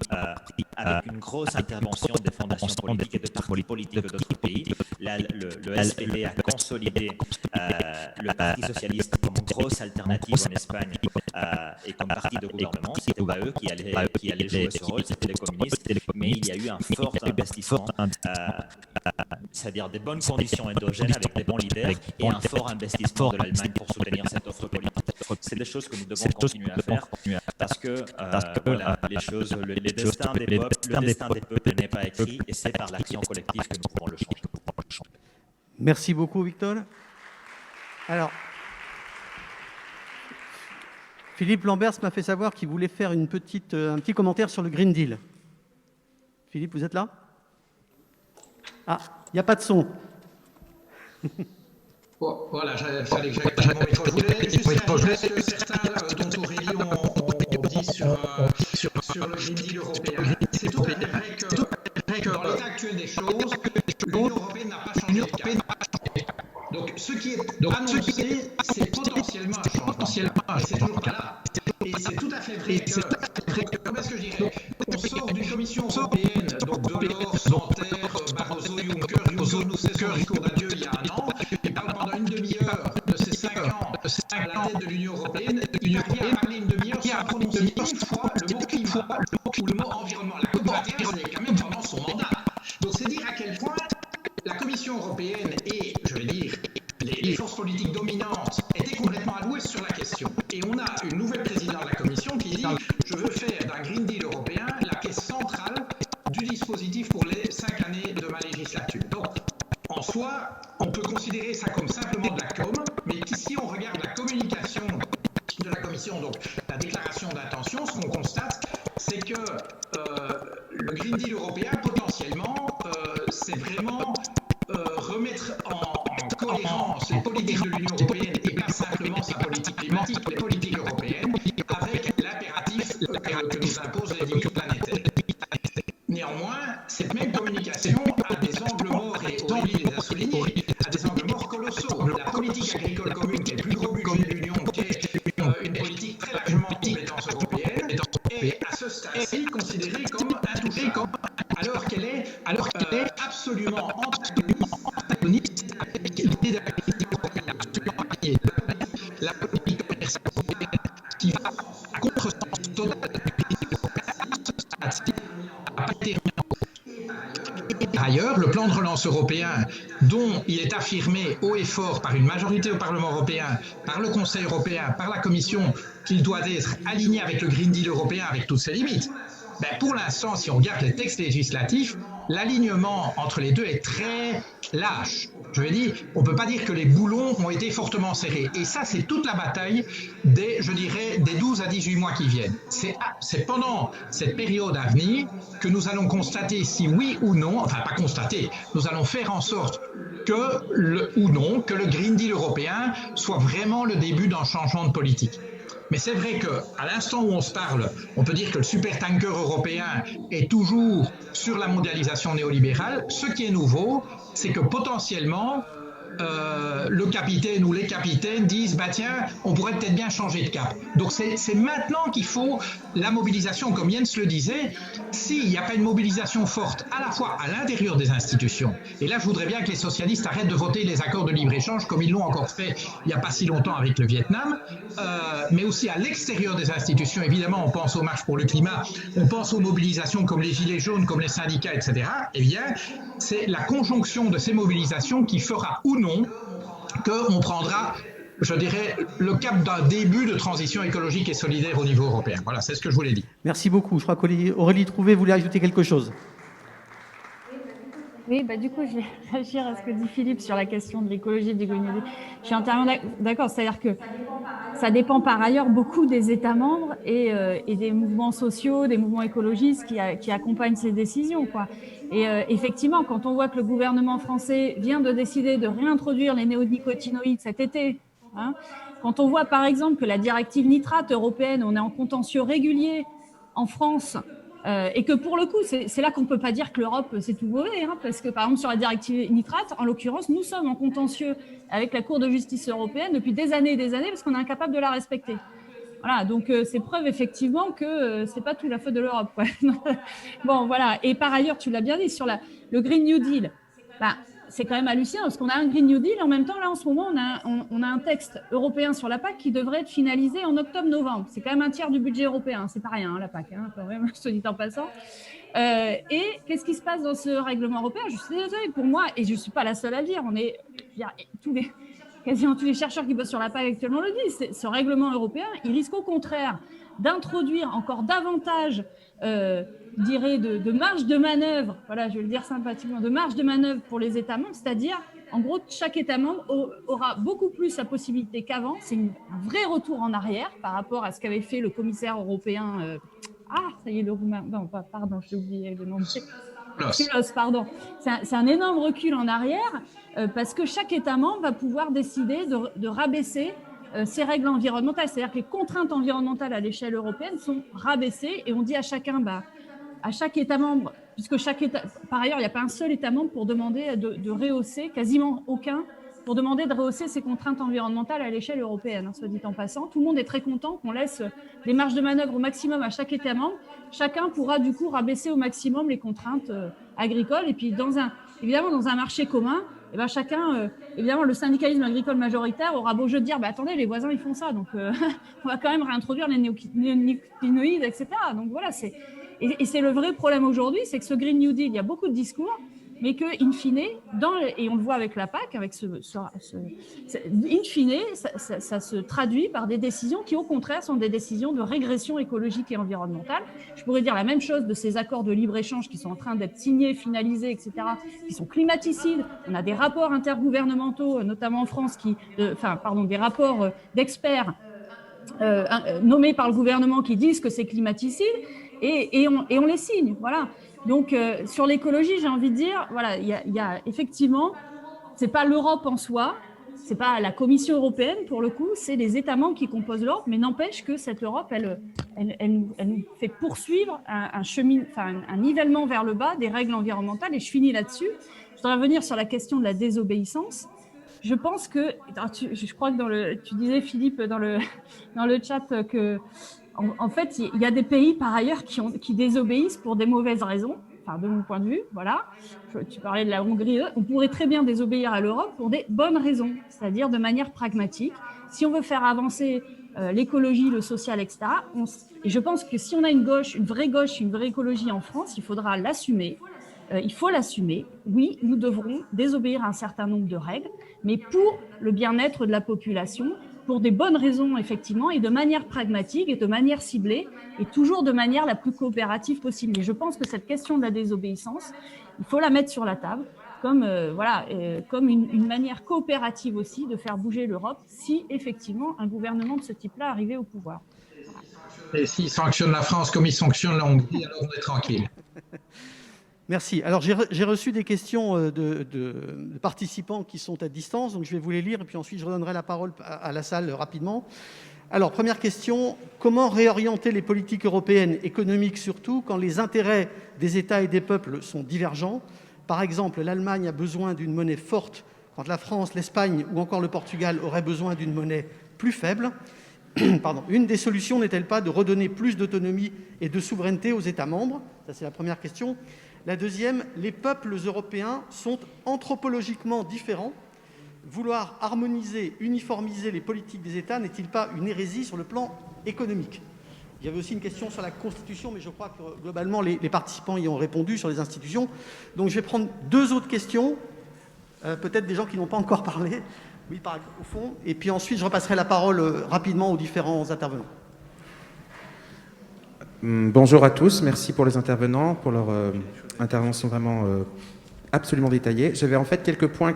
avec une grosse intervention des fondations politiques et de partis politiques d'autres pays. Le SPD a consolidé le Parti socialiste comme grosse alternative en Espagne et comme parti de gouvernement. C'était pas eux qui allaient jouer ce rôle, c'était les communistes. Mais il y a eu un fort investissement, c'est-à-dire des bonnes conditions endogènes avec des bons leaders et un fort investissement de l'Allemagne pour soutenir cette offre politique. C'est des choses que nous devons continuer à faire parce que voilà, les destins des peuples, le destin des peuples n'est pas écrit et c'est par l'action collective que nous pourrons le changer. Merci beaucoup, Victor. Alors, Philippe Lamberts m'a fait savoir qu'il voulait faire un petit commentaire sur le Green Deal. Philippe, vous êtes là? Ah, il n'y a pas de son. Voilà, il fallait que j'aille mon micro. Je voulais juste réagir à ce que certains, dont Aurélie, ont dit sur le Green Deal européen. C'est tout à fait vrai que dans l'état actuel des choses, l'Union européenne n'a pas changé. Donc, ce qui est annoncé, c'est potentiellement un changement. Et c'est toujours pas là. Et c'est tout à fait vrai que, comment est-ce que je dirais, on sort d'une commission européenne, donc Delors, Santer, Barroso, Juncker nous cesse son discours d'adieu il y a un an, il parle pendant une demi-heure de ces 5 ans à la tête de l'Union européenne, il n'a rien parlé une demi-heure sans prononcer une fois le mot climat ou le mot environnement. La COP21, c'est quand même pendant son mandat. Donc c'est dire à quel point la Commission européenne et, je vais dire, les forces politiques dominantes étaient complètement à l'ouest sur la question. Et on a une nouvelle présidente de la Commission qui dit « Je veux faire d'un Green Deal européen la caisse centrale du dispositif pour les 5 années de ma législature. » Donc, en soi, on peut considérer ça comme simplement de la com, mais si on regarde la communication de la Commission, donc la déclaration d'intention, ce qu'on constate, c'est que le Green Deal européen, potentiellement, c'est vraiment remettre en cohérence les politiques de l'Union européenne et pas simplement sa politique climatique, les politiques européennes, avec l'impératif que nous imposent les limites planétaires. Néanmoins, cette même communication a des angles morts, et Aurélie les a soulignés, a des angles morts colossaux. La politique agricole commune, qui est le plus gros budget de l'Union, qui est une politique très largement de compétence européenne, est à ce stade-ci considérée comme intouchable, alors qu'elle est absolument antagoniste avec l'idée de la politique commerciale qui va à contre Par ailleurs, le plan de relance européen, dont il est affirmé haut et fort par une majorité au Parlement européen, par le Conseil européen, par la Commission, qu'il doit être aligné avec le Green Deal européen avec toutes ses limites, pour l'instant, si on regarde les textes législatifs, l'alignement entre les deux est très lâche. Je veux dire, on ne peut pas dire que les boulons ont été fortement serrés. Et ça, c'est toute la bataille des 12 à 18 mois qui viennent. C'est pendant cette période à venir que nous allons constater si oui ou non, enfin pas constater, nous allons faire en sorte que le Green Deal européen soit vraiment le début d'un changement de politique. Mais c'est vrai qu'à l'instant où on se parle, on peut dire que le supertanker européen est toujours sur la mondialisation néolibérale. Ce qui est nouveau, c'est que potentiellement, le capitaine ou les capitaines disent bah tiens, on pourrait peut-être bien changer de cap. Donc c'est maintenant qu'il faut la mobilisation, comme Jens le disait. S'il n'y a pas une mobilisation forte à la fois à l'intérieur des institutions, et là je voudrais bien que les socialistes arrêtent de voter les accords de libre-échange comme ils l'ont encore fait il n'y a pas si longtemps avec le Vietnam, mais aussi à l'extérieur des institutions. Évidemment, on pense aux marches pour le climat, on pense aux mobilisations comme les Gilets jaunes, comme les syndicats, etc. Eh bien, c'est la conjonction de ces mobilisations qui fera ou non qu'on prendra, je dirais, le cap d'un début de transition écologique et solidaire au niveau européen. Voilà, c'est ce que je voulais dire. Merci beaucoup. Je crois qu'Aurélie Trouvé voulait ajouter quelque chose. Oui, du coup, je vais réagir à ce que dit Philippe sur la question de l'écologie du Green New Deal. Je suis entièrement d'accord, c'est-à-dire que ça dépend par ailleurs beaucoup des États membres et des mouvements sociaux, des mouvements écologistes qui accompagnent ces décisions, quoi. Et effectivement, quand on voit que le gouvernement français vient de décider de réintroduire les néonicotinoïdes cet été, hein, quand on voit par exemple que la directive nitrate européenne, on est en contentieux régulier en France, et que pour le coup, c'est là qu'on ne peut pas dire que l'Europe, c'est tout mauvais, hein, parce que par exemple sur la directive nitrate, en l'occurrence, nous sommes en contentieux avec la Cour de justice européenne depuis des années et des années parce qu'on est incapable de la respecter. Voilà, donc c'est preuve effectivement que c'est pas tout la faute de l'Europe, quoi. Bon, voilà. Et par ailleurs, tu l'as bien dit, sur le Green New Deal, c'est quand même hallucinant parce qu'on a un Green New Deal. En même temps, là, en ce moment, on a un texte européen sur la PAC qui devrait être finalisé en octobre-novembre. C'est quand même un tiers du budget européen. C'est pas rien, hein, la PAC, hein, quand même, je te dis en passant. Et qu'est-ce qui se passe dans ce règlement européen? Je suis désolée, pour moi, et je ne suis pas la seule à le dire, quasiment tous les chercheurs qui bossent sur la PAC actuellement le disent, ce règlement européen, il risque au contraire d'introduire encore davantage de marge de manœuvre, voilà, je vais le dire sympathiquement, de marge de manœuvre pour les États membres, c'est-à-dire, en gros, chaque État membre aura beaucoup plus la possibilité qu'avant. C'est un vrai retour en arrière par rapport à ce qu'avait fait le commissaire européen. Ça y est, le roumain. Non, pardon, j'ai oublié le nom. Cioloș, pardon. C'est un énorme recul en arrière parce que chaque État membre va pouvoir décider de rabaisser ces règles environnementales. C'est-à-dire que les contraintes environnementales à l'échelle européenne sont rabaissées et on dit à chacun, à chaque État membre, puisque chaque État, par ailleurs, il n'y a pas un seul État membre pour demander de rehausser, quasiment aucun, pour demander de rehausser ces contraintes environnementales à l'échelle européenne, hein, soit dit en passant. Tout le monde est très content qu'on laisse des marges de manœuvre au maximum à chaque État membre. Chacun pourra du coup rabaisser au maximum les contraintes agricoles. Et puis, évidemment, dans un marché commun, chacun, évidemment, le syndicalisme agricole majoritaire aura beau jeu de dire attendez, les voisins, ils font ça, donc on va quand même réintroduire les néonicotinoïdes, etc. Donc voilà, et c'est le vrai problème aujourd'hui, c'est que ce Green New Deal, il y a beaucoup de discours, mais que, in fine, et on le voit avec la PAC, avec in fine, ça se traduit par des décisions qui, au contraire, sont des décisions de régression écologique et environnementale. Je pourrais dire la même chose de ces accords de libre-échange qui sont en train d'être signés, finalisés, etc., qui sont climaticides. On a des rapports intergouvernementaux, notamment en France, des rapports d'experts nommés par le gouvernement qui disent que c'est climaticide, et on les signe, voilà. Donc, sur l'écologie, j'ai envie de dire, voilà, il y a effectivement, c'est pas l'Europe en soi, c'est pas la Commission européenne pour le coup, c'est les États membres qui composent l'Europe, mais n'empêche que cette Europe, elle nous fait poursuivre un nivellement vers le bas des règles environnementales. Et je finis là-dessus. Je voudrais revenir sur la question de la désobéissance. Je pense que, je crois que tu disais, Philippe, dans le chat que en fait, il y a des pays, par ailleurs, qui désobéissent pour des mauvaises raisons, de mon point de vue, voilà. Tu parlais de la Hongrie, on pourrait très bien désobéir à l'Europe pour des bonnes raisons, c'est-à-dire de manière pragmatique. Si on veut faire avancer l'écologie, le social, etc., et je pense que si on a une vraie gauche, une vraie écologie en France, il faudra l'assumer. Il faut l'assumer. Oui, nous devrons désobéir à un certain nombre de règles, mais pour le bien-être de la population, pour des bonnes raisons, effectivement, et de manière pragmatique et de manière ciblée, et toujours de manière la plus coopérative possible. Et je pense que cette question de la désobéissance, il faut la mettre sur la table comme une manière coopérative aussi de faire bouger l'Europe si, effectivement, un gouvernement de ce type-là arrivait au pouvoir. Et s'ils sanctionnent la France comme ils sanctionnent la Hongrie, alors on est tranquille. Merci. Alors, j'ai reçu des questions de participants qui sont à distance, donc je vais vous les lire et puis ensuite je redonnerai la parole à la salle rapidement. Alors, première question, comment réorienter les politiques européennes, économiques surtout, quand les intérêts des États et des peuples sont divergents? Par exemple, l'Allemagne a besoin d'une monnaie forte quand la France, l'Espagne ou encore le Portugal auraient besoin d'une monnaie plus faible, une des solutions n'est-elle pas de redonner plus d'autonomie et de souveraineté aux États membres? Ça, c'est la première question. La deuxième, les peuples européens sont anthropologiquement différents. Vouloir harmoniser, uniformiser les politiques des États n'est-il pas une hérésie sur le plan économique? Il y avait aussi une question sur la Constitution, mais je crois que globalement, les participants y ont répondu sur les institutions. Donc je vais prendre deux autres questions, peut-être des gens qui n'ont pas encore parlé, oui, au fond, et puis ensuite je repasserai la parole rapidement aux différents intervenants. Bonjour à tous, merci pour les intervenants, pour leur intervention vraiment absolument détaillée. J'avais en fait quelques points,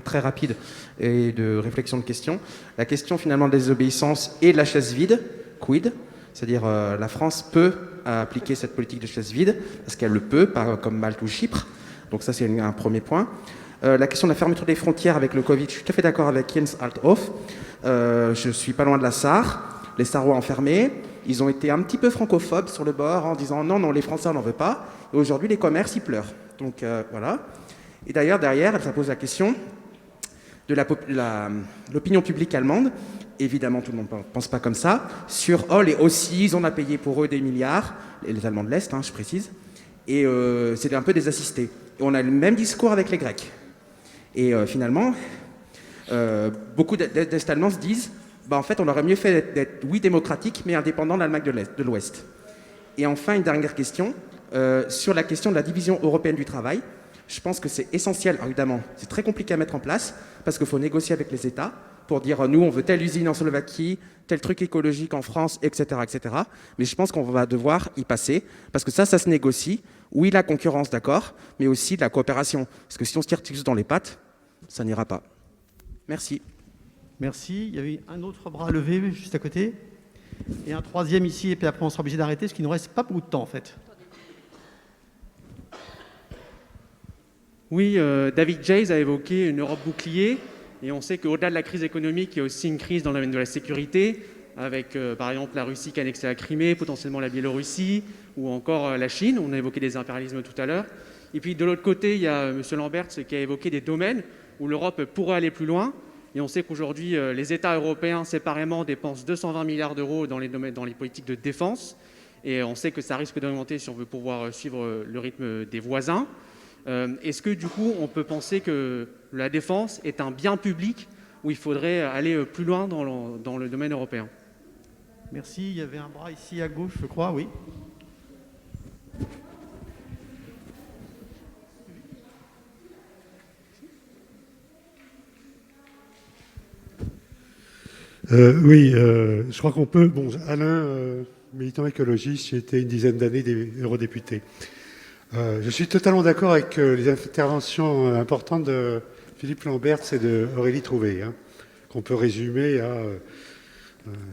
très rapides, et de réflexion de questions. La question finalement de la désobéissance et de la chaise vide, quid? C'est-à-dire la France peut appliquer cette politique de chaise vide, parce qu'elle le peut, pas comme Malte ou Chypre. Donc ça c'est un premier point. La question de la fermeture des frontières avec le Covid, je suis tout à fait d'accord avec Jens Althoff. Je suis pas loin de la Sarre. Les Sarrois enfermés, ils ont été un petit peu francophobes sur le bord en disant non, les Français on n'en veut pas. Et aujourd'hui les commerces ils pleurent. Donc voilà. Et d'ailleurs derrière, ça pose la question de l'opinion publique allemande. Évidemment, tout le monde ne pense pas comme ça. Sur les Aussies, on a payé pour eux des milliards, les Allemands de l'Est, je précise. Et c'était un peu des assistés. Et on a le même discours avec les Grecs. Et finalement, beaucoup d'Est-Allemands se disent en fait, on aurait mieux fait d'être, oui, démocratique, mais indépendant de l'Allemagne de l'Ouest. Et enfin, une dernière question, sur la question de la division européenne du travail. Je pense que c'est essentiel, alors évidemment, c'est très compliqué à mettre en place, parce qu'il faut négocier avec les États, pour dire, nous, on veut telle usine en Slovaquie, tel truc écologique en France, etc., etc. Mais je pense qu'on va devoir y passer, parce que ça se négocie. Oui, la concurrence, d'accord, mais aussi de la coopération. Parce que si on se tire tous dans les pattes, ça n'ira pas. Merci. Merci. Il y avait un autre bras levé juste à côté. Et un troisième ici, et puis après on sera obligé d'arrêter, parce qu'il ne nous reste pas beaucoup de temps, en fait. Oui, David Jays a évoqué une Europe bouclier, et on sait qu'au-delà de la crise économique, il y a aussi une crise dans le domaine de la sécurité, avec par exemple la Russie qui a annexé la Crimée, potentiellement la Biélorussie, ou encore la Chine. On a évoqué des impérialismes tout à l'heure. Et puis de l'autre côté, il y a M. Lamberts qui a évoqué des domaines où l'Europe pourrait aller plus loin. Et on sait qu'aujourd'hui, les États européens séparément dépensent 220 milliards d'euros dans les politiques de défense. Et on sait que ça risque d'augmenter si on veut pouvoir suivre le rythme des voisins. Est-ce que du coup, on peut penser que la défense est un bien public où il faudrait aller plus loin dans le domaine européen? Merci. Il y avait un bras ici à gauche, je crois, oui. Oui, je crois qu'on peut... Bon, Alain, militant écologiste, j'ai été une dizaine d'années eurodéputé. Je suis totalement d'accord avec les interventions importantes de Philippe Lamberts et de Aurélie Trouvé, qu'on peut résumer à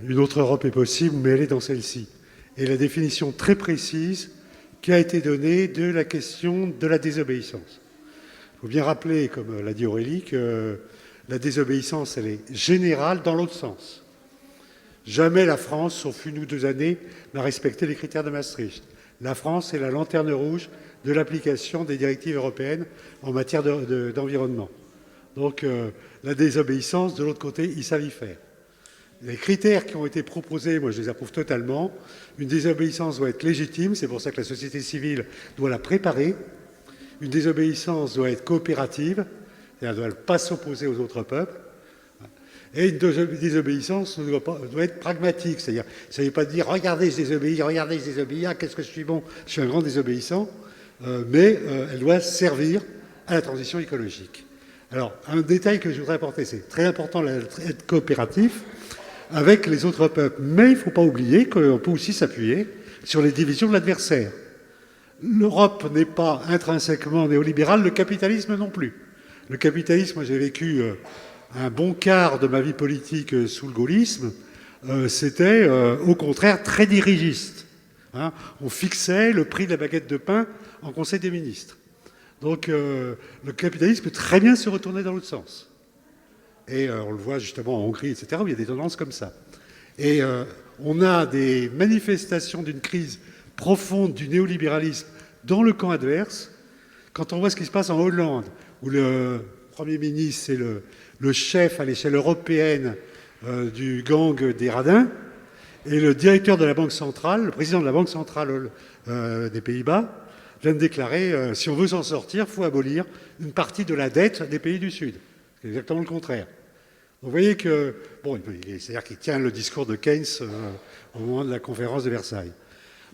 une autre Europe est possible, mais elle est dans celle-ci. Et la définition très précise qui a été donnée de la question de la désobéissance. Il faut bien rappeler, comme l'a dit Aurélie, que la désobéissance, elle est générale dans l'autre sens. Jamais la France, sauf une ou 2 années, n'a respecté les critères de Maastricht. La France est la lanterne rouge de l'application des directives européennes en matière d'environnement. Donc la désobéissance, de l'autre côté, ils savent y faire. Les critères qui ont été proposés, moi je les approuve totalement. Une désobéissance doit être légitime, c'est pour ça que la société civile doit la préparer. Une désobéissance doit être coopérative, c'est-à-dire ne doit pas s'opposer aux autres peuples. Et une désobéissance doit être pragmatique, c'est-à-dire, ça ne veut pas dire « regardez, je désobéis, qu'est-ce que je suis bon, je suis un grand désobéissant », mais elle doit servir à la transition écologique. Alors, un détail que je voudrais apporter, c'est très important d'être coopératif avec les autres peuples, mais il ne faut pas oublier qu'on peut aussi s'appuyer sur les divisions de l'adversaire. L'Europe n'est pas intrinsèquement néolibérale, le capitalisme non plus. Le capitalisme, moi j'ai vécu un bon quart de ma vie politique sous le gaullisme, c'était au contraire très dirigiste. On fixait le prix de la baguette de pain en Conseil des ministres. Donc le capitalisme peut très bien se retourner dans l'autre sens. Et on le voit justement en Hongrie, etc., où il y a des tendances comme ça. Et on a des manifestations d'une crise profonde du néolibéralisme dans le camp adverse. Quand on voit ce qui se passe en Hollande, où le Premier ministre, c'est le chef à l'échelle européenne du gang des radins, et le directeur de la Banque centrale, le président de la Banque centrale des Pays-Bas, vient de déclarer si on veut s'en sortir, il faut abolir une partie de la dette des pays du Sud. C'est exactement le contraire. Vous voyez que, bon, c'est-à-dire qu'il tient le discours de Keynes au moment de la conférence de Versailles.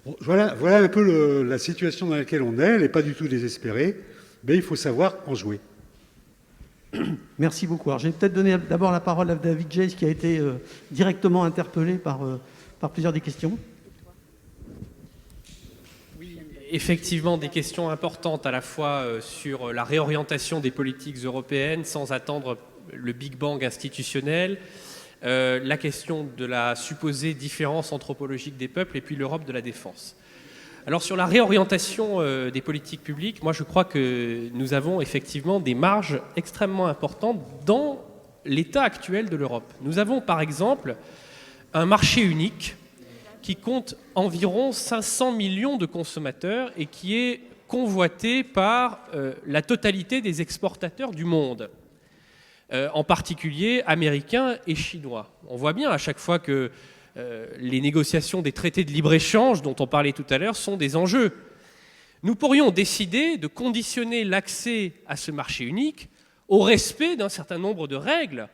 Bon, voilà un peu la situation dans laquelle on est. Elle n'est pas du tout désespérée, mais il faut savoir en jouer. Merci beaucoup. Alors, j'ai peut-être donné d'abord la parole à David Jace, qui a été directement interpellé par plusieurs des questions. Effectivement, des questions importantes à la fois sur la réorientation des politiques européennes sans attendre le Big Bang institutionnel, la question de la supposée différence anthropologique des peuples et puis l'Europe de la défense. Alors sur la réorientation des politiques publiques, moi je crois que nous avons effectivement des marges extrêmement importantes dans l'état actuel de l'Europe. Nous avons par exemple un marché unique qui compte environ 500 millions de consommateurs et qui est convoité par la totalité des exportateurs du monde, en particulier américains et chinois. On voit bien à chaque fois que les négociations des traités de libre-échange dont on parlait tout à l'heure sont des enjeux. Nous pourrions décider de conditionner l'accès à ce marché unique au respect d'un certain nombre de règles.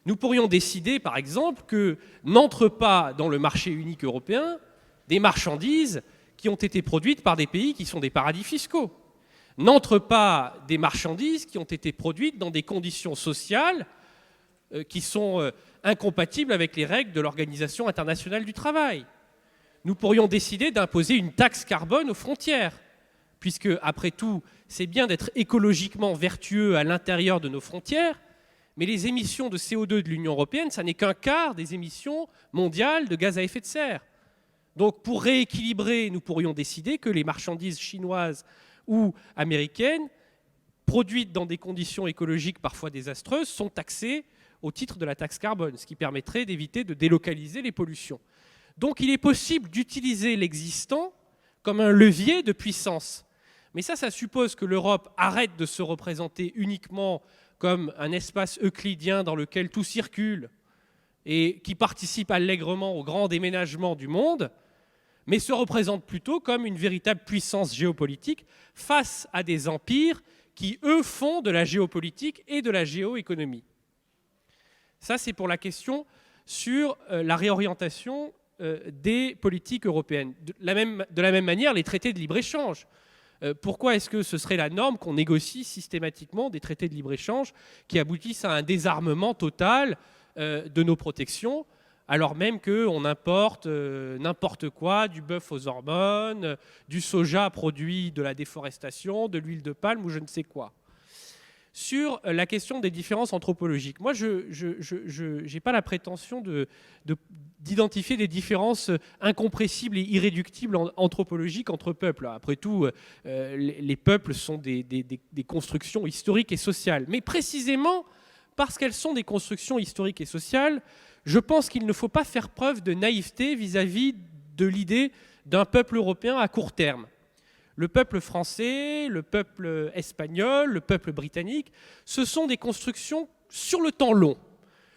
Nous pourrions décider, par exemple, que n'entrent pas dans le marché unique européen des marchandises qui ont été produites par des pays qui sont des paradis fiscaux. N'entrent pas des marchandises qui ont été produites dans des conditions sociales qui sont incompatibles avec les règles de l'Organisation internationale du travail. Nous pourrions décider d'imposer une taxe carbone aux frontières, puisque, après tout, c'est bien d'être écologiquement vertueux à l'intérieur de nos frontières, mais les émissions de CO2 de l'Union européenne, ça n'est qu'un quart des émissions mondiales de gaz à effet de serre. Donc pour rééquilibrer, nous pourrions décider que les marchandises chinoises ou américaines, produites dans des conditions écologiques parfois désastreuses, sont taxées au titre de la taxe carbone, ce qui permettrait d'éviter de délocaliser les pollutions. Donc il est possible d'utiliser l'existant comme un levier de puissance. Mais ça suppose que l'Europe arrête de se représenter uniquement comme un espace euclidien dans lequel tout circule et qui participe allègrement au grand déménagement du monde, mais se représente plutôt comme une véritable puissance géopolitique face à des empires qui, eux, font de la géopolitique et de la géoéconomie. Ça, c'est pour la question sur la réorientation des politiques européennes. De la même manière, les traités de libre-échange. Pourquoi est-ce que ce serait la norme qu'on négocie systématiquement des traités de libre-échange qui aboutissent à un désarmement total de nos protections, alors même qu'on importe n'importe quoi, du bœuf aux hormones, du soja produit de la déforestation, de l'huile de palme ou je ne sais quoi. Sur la question des différences anthropologiques, moi je n'ai pas la prétention d'identifier des différences incompressibles et irréductibles anthropologiques entre peuples. Après tout, les peuples sont des constructions historiques et sociales. Mais précisément parce qu'elles sont des constructions historiques et sociales, je pense qu'il ne faut pas faire preuve de naïveté vis-à-vis de l'idée d'un peuple européen à court terme. Le peuple français, le peuple espagnol, le peuple britannique, ce sont des constructions sur le temps long.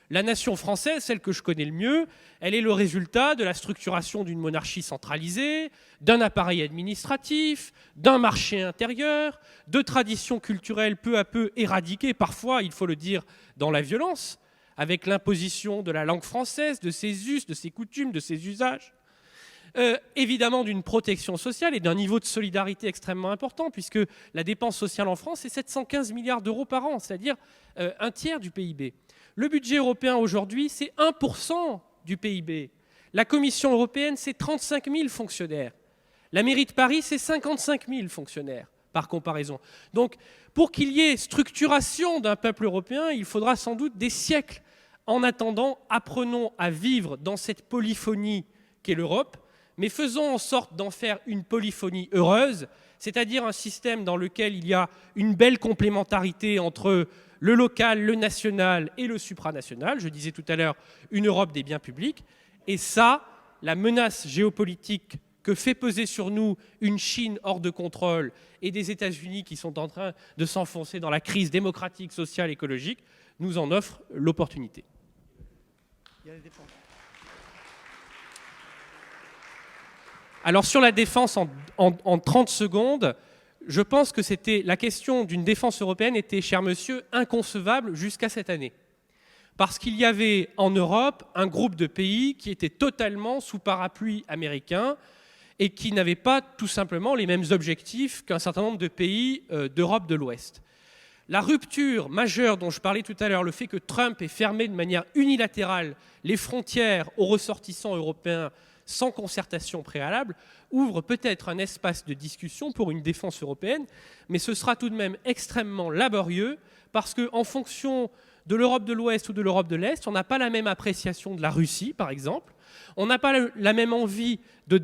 La nation française, celle que je connais le mieux, elle est le résultat de la structuration d'une monarchie centralisée, d'un appareil administratif, d'un marché intérieur, de traditions culturelles peu à peu éradiquées, parfois, il faut le dire, dans la violence, avec l'imposition de la langue française, de ses us, de ses coutumes, de ses usages. Évidemment d'une protection sociale et d'un niveau de solidarité extrêmement important, puisque la dépense sociale en France est 715 milliards d'euros par an, c'est-à-dire un tiers du PIB. Le budget européen aujourd'hui, c'est 1% du PIB. La Commission européenne, c'est 35 000 fonctionnaires. La mairie de Paris, c'est 55 000 fonctionnaires, par comparaison. Donc, pour qu'il y ait structuration d'un peuple européen, il faudra sans doute des siècles. En attendant, apprenons à vivre dans cette polyphonie qu'est l'Europe, mais faisons en sorte d'en faire une polyphonie heureuse, c'est-à-dire un système dans lequel il y a une belle complémentarité entre le local, le national et le supranational. Je disais tout à l'heure une Europe des biens publics. Et ça, la menace géopolitique que fait peser sur nous une Chine hors de contrôle et des États-Unis qui sont en train de s'enfoncer dans la crise démocratique, sociale, écologique, nous en offre l'opportunité. Alors sur la défense, en 30 secondes, je pense que la question d'une défense européenne était, cher monsieur, inconcevable jusqu'à cette année. Parce qu'il y avait en Europe un groupe de pays qui était totalement sous parapluie américain et qui n'avaient pas tout simplement les mêmes objectifs qu'un certain nombre de pays d'Europe de l'Ouest. La rupture majeure dont je parlais tout à l'heure, le fait que Trump ait fermé de manière unilatérale les frontières aux ressortissants européens sans concertation préalable, ouvre peut-être un espace de discussion pour une défense européenne, mais ce sera tout de même extrêmement laborieux parce qu'en fonction de l'Europe de l'Ouest ou de l'Europe de l'Est, on n'a pas la même appréciation de la Russie, par exemple, on n'a pas la même envie de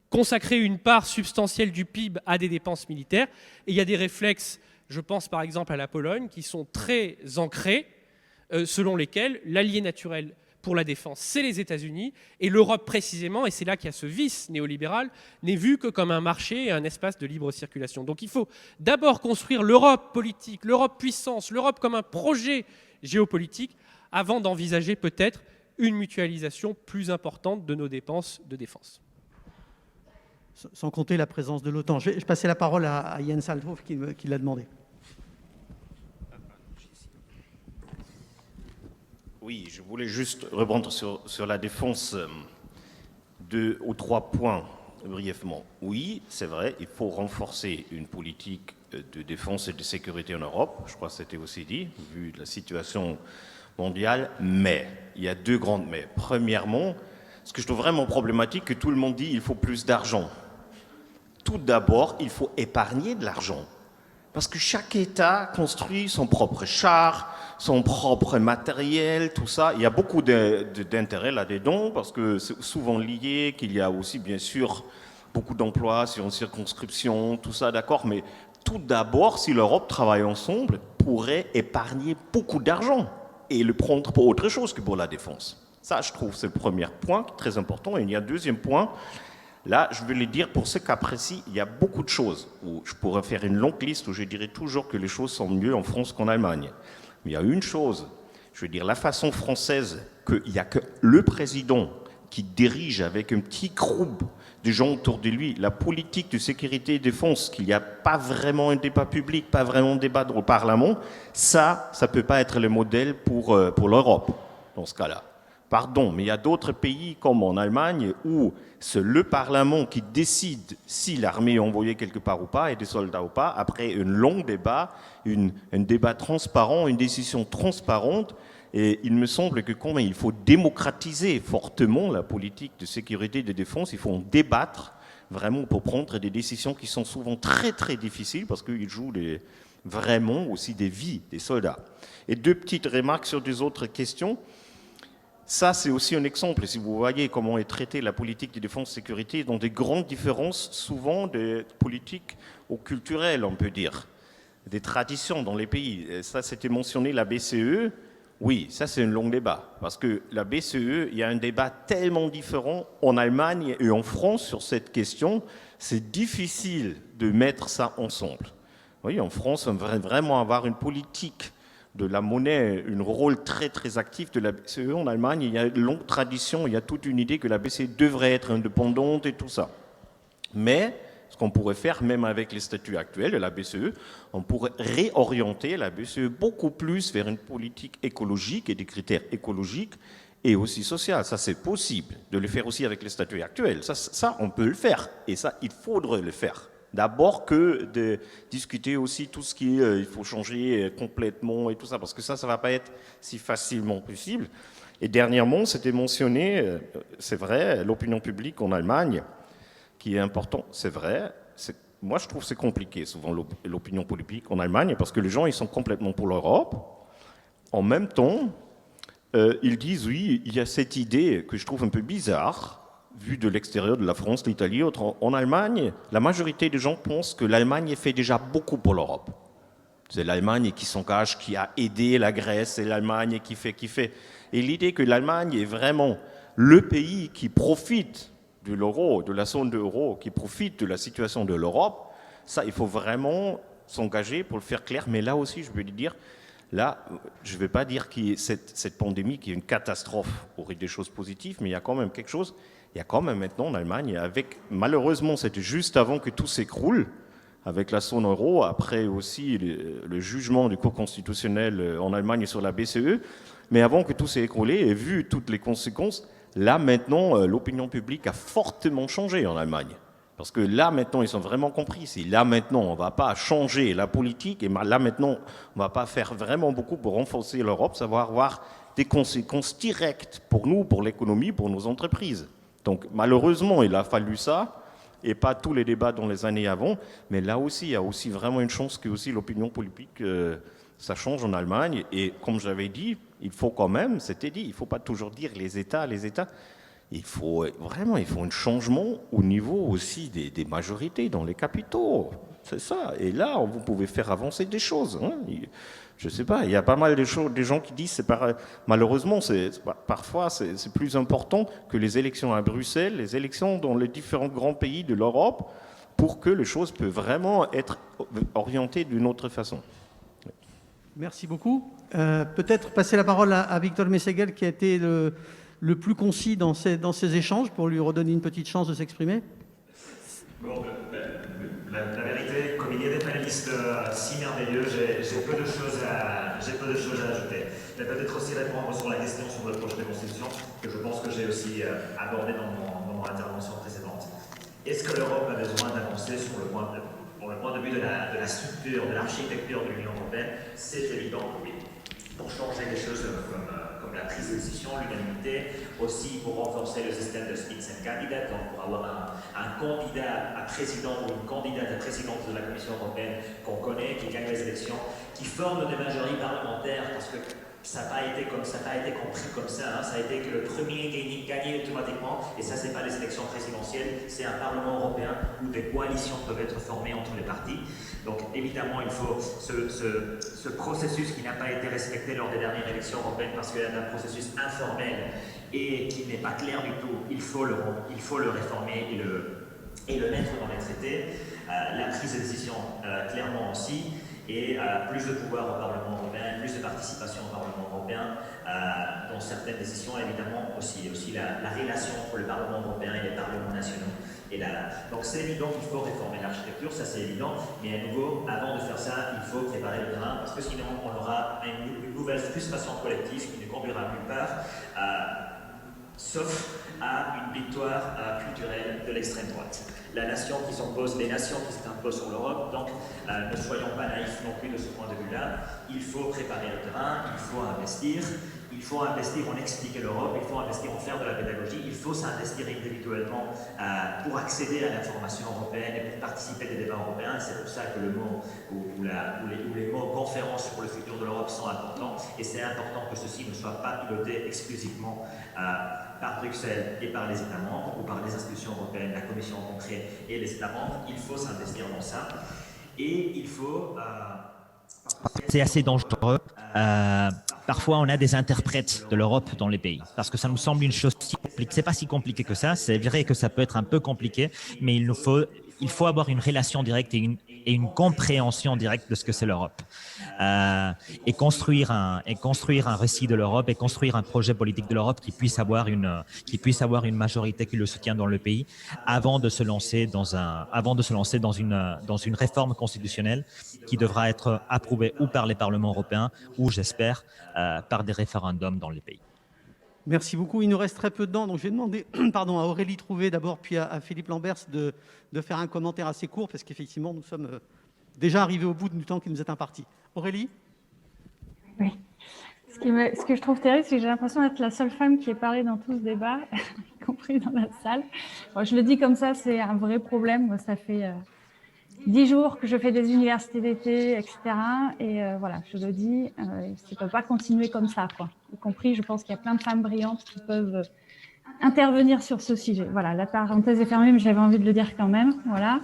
consacrer une part substantielle du PIB à des dépenses militaires, et il y a des réflexes, je pense par exemple à la Pologne, qui sont très ancrés, selon lesquels l'allié naturel pour la défense, c'est les États-Unis, et l'Europe précisément, et c'est là qu'il y a ce vice néolibéral, n'est vue que comme un marché et un espace de libre circulation. Donc il faut d'abord construire l'Europe politique, l'Europe puissance, l'Europe comme un projet géopolitique, avant d'envisager peut-être une mutualisation plus importante de nos dépenses de défense. Sans compter la présence de l'OTAN. Je vais passer la parole à Jens Althoff qui l'a demandé. Oui, je voulais juste rebondir sur la défense, 2 ou 3 points brièvement. Oui, c'est vrai, il faut renforcer une politique de défense et de sécurité en Europe. Je crois que c'était aussi dit, vu la situation mondiale. Mais, il y a 2 grandes mais. Premièrement, ce que je trouve vraiment problématique, que tout le monde dit qu'il faut plus d'argent. Tout d'abord, il faut épargner de l'argent. Parce que chaque État construit son propre char, son propre matériel, tout ça. Il y a beaucoup d'intérêt là-dedans, parce que c'est souvent lié, qu'il y a aussi, bien sûr, beaucoup d'emplois sur une circonscription, tout ça, d'accord. Mais tout d'abord, si l'Europe travaille ensemble, pourrait épargner beaucoup d'argent et le prendre pour autre chose que pour la défense. Ça, je trouve, c'est le premier point, très important. Et il y a un deuxième point. Là, je veux le dire, pour ce cas précis, il y a beaucoup de choses où je pourrais faire une longue liste où je dirais toujours que les choses sont mieux en France qu'en Allemagne. Mais il y a une chose, je veux dire, la façon française, qu'il n'y a que le président qui dirige avec un petit groupe de gens autour de lui la politique de sécurité et de défense, qu'il n'y a pas vraiment un débat public, pas vraiment un débat au Parlement, ça ne peut pas être le modèle pour l'Europe, dans ce cas-là. Pardon, mais il y a d'autres pays comme en Allemagne où c'est le Parlement qui décide si l'armée est envoyée quelque part ou pas et des soldats ou pas, après un long débat, un débat transparent, une décision transparente. Et il me semble que quand il faut démocratiser fortement la politique de sécurité et de défense, il faut en débattre vraiment pour prendre des décisions qui sont souvent très très difficiles parce qu'ils jouent vraiment aussi des vies des soldats. Et 2 petites remarques sur 2 autres questions. Ça, c'est aussi un exemple, si vous voyez comment est traitée la politique de défense-sécurité, dans des grandes différences, souvent des politiques ou culturelles, on peut dire, des traditions dans les pays. Et ça, c'était mentionné, la BCE. Oui, ça, c'est un long débat, parce que la BCE, il y a un débat tellement différent en Allemagne et en France sur cette question, c'est difficile de mettre ça ensemble. Oui, en France, on devrait vraiment avoir une politique de la monnaie, un rôle très très actif de la BCE. En Allemagne, il y a une longue tradition, il y a toute une idée que la BCE devrait être indépendante et tout ça. Mais ce qu'on pourrait faire, même avec les statuts actuels de la BCE, on pourrait réorienter la BCE beaucoup plus vers une politique écologique et des critères écologiques et aussi sociaux. Ça, c'est possible de le faire aussi avec les statuts actuels. Ça, on peut le faire. Et ça, il faudrait le faire. D'abord que de discuter aussi tout ce qui il faut changer complètement et tout ça, parce que ça ne va pas être si facilement possible. Et dernièrement, c'était mentionné, c'est vrai, l'opinion publique en Allemagne, qui est important, c'est vrai. Moi, je trouve que c'est compliqué, souvent, l'opinion politique en Allemagne, parce que les gens, ils sont complètement pour l'Europe. En même temps, ils disent, oui, il y a cette idée que je trouve un peu bizarre, vu de l'extérieur de la France, l'Italie, en Allemagne, la majorité des gens pensent que l'Allemagne fait déjà beaucoup pour l'Europe. C'est l'Allemagne qui s'engage, qui a aidé la Grèce, c'est l'Allemagne qui fait. Et l'idée que l'Allemagne est vraiment le pays qui profite de l'euro, de la zone de l'euro, qui profitent de la situation de l'Europe, ça, il faut vraiment s'engager pour le faire clair. Mais là aussi, je veux dire, là, je ne vais pas dire que cette pandémie qui est une catastrophe aurait des choses positives, mais il y a quand même quelque chose. Il y a quand même maintenant en Allemagne, malheureusement, c'était juste avant que tout s'écroule, avec la zone euro, après aussi le jugement du Cour constitutionnel en Allemagne sur la BCE, mais avant que tout s'est écroulé et vu toutes les conséquences, là maintenant, l'opinion publique a fortement changé en Allemagne. Parce que là maintenant, ils ont vraiment compris, si là maintenant, on ne va pas changer la politique, et là maintenant, on ne va pas faire vraiment beaucoup pour renforcer l'Europe, ça va avoir des conséquences directes pour nous, pour l'économie, pour nos entreprises. Donc malheureusement, il a fallu ça, et pas tous les débats dans les années avant, mais là aussi, il y a aussi vraiment une chance que aussi l'opinion politique, ça change en Allemagne. Et comme j'avais dit, il faut quand même, c'était dit, il ne faut pas toujours dire les États. Il faut un changement au niveau aussi des majorités dans les capitaux. C'est ça. Et là, vous pouvez faire avancer des choses. Hein. Je ne sais pas, il y a pas mal de gens qui disent, malheureusement, parfois c'est plus important que les élections à Bruxelles, les élections dans les différents grands pays de l'Europe, pour que les choses peuvent vraiment être orientées d'une autre façon. Merci beaucoup. Peut-être passer la parole à Victor Messeguel, qui a été le plus concis dans ces échanges, pour lui redonner une petite chance de s'exprimer. Bon, la vérité, comme il y a des panélistes si merveilleux, j'ai peu de choses à ajouter. Mais peut-être aussi répondre sur la question sur le projet de constitution, que je pense que j'ai aussi abordé dans mon intervention précédente. Est-ce que l'Europe a besoin d'avancer pour le point de vue de la structure, de l'architecture de l'Union européenne? C'est évident, oui. Pour changer les choses comme la prise de décision, l'unanimité, aussi pour renforcer le système de Spitzenkandidat, donc pour avoir un candidat à président ou une candidate à présidente de la Commission européenne qu'on connaît, qui gagne les élections, qui forme des majorités parlementaires, parce que ça n'a pas été compris comme ça, hein. Ça a été que le premier gagnait automatiquement, et ça c'est pas les élections présidentielles, c'est un Parlement européen où des coalitions peuvent être formées entre les partis. Donc évidemment il faut ce processus qui n'a pas été respecté lors des dernières élections européennes parce qu'il y a un processus informel et qui n'est pas clair du tout, il faut le réformer et le mettre dans les traités. La prise de décision clairement aussi, et plus de pouvoir au Parlement européen, plus de participation au Parlement européen dans certaines décisions, évidemment aussi la relation entre le Parlement européen et les parlements nationaux. Donc c'est évident qu'il faut réformer l'architecture, ça c'est évident, mais à nouveau, avant de faire ça, il faut préparer le terrain, parce que sinon on aura une nouvelle frustration collective qui ne conduira nulle part, sauf à une victoire culturelle de l'extrême droite. La nation qui s'oppose, les nations qui s'imposent sur l'Europe, donc ne soyons pas naïfs non plus de ce point de vue-là. Il faut préparer le terrain, il faut investir en expliquer l'Europe, il faut investir en faire de la pédagogie, il faut s'investir individuellement pour accéder à l'information européenne et pour participer des débats européens. C'est pour ça que le mot ou les mots conférence pour le futur de l'Europe sont importants, et c'est important que ceci ne soit pas piloté exclusivement par Bruxelles et par les États membres ou par les institutions européennes, la Commission en concret et les États membres. Il faut s'investir dans ça et il faut... C'est assez dangereux. Parfois, on a des interprètes de l'Europe dans les pays parce que ça nous semble une chose si compliquée. C'est pas si compliqué que ça. C'est vrai que ça peut être un peu compliqué, mais il faut avoir une relation directe et une compréhension directe de ce que c'est l'Europe. Et construire un récit de l'Europe et construire un projet politique de l'Europe qui puisse avoir une majorité qui le soutient dans le pays avant de se lancer dans une réforme constitutionnelle qui devra être approuvée ou par les parlements européens ou, j'espère, par des référendums dans les pays. Merci beaucoup. Il nous reste très peu de temps, donc je vais demander à Aurélie Trouvé d'abord, puis à Philippe Lamberts de faire un commentaire assez court, parce qu'effectivement, nous sommes déjà arrivés au bout du temps qui nous est imparti. Aurélie ? Oui. Ce que je trouve terrible, c'est que j'ai l'impression d'être la seule femme qui ait parlé dans tout ce débat, y compris dans la salle. Bon, je le dis comme ça, c'est un vrai problème. Moi, ça fait 10 jours que je fais des universités d'été, etc. Et voilà, je le dis, ça ne peut pas continuer comme ça, quoi. Y compris, je pense qu'il y a plein de femmes brillantes qui peuvent intervenir sur ce sujet. Voilà, la parenthèse est fermée, mais j'avais envie de le dire quand même. Voilà.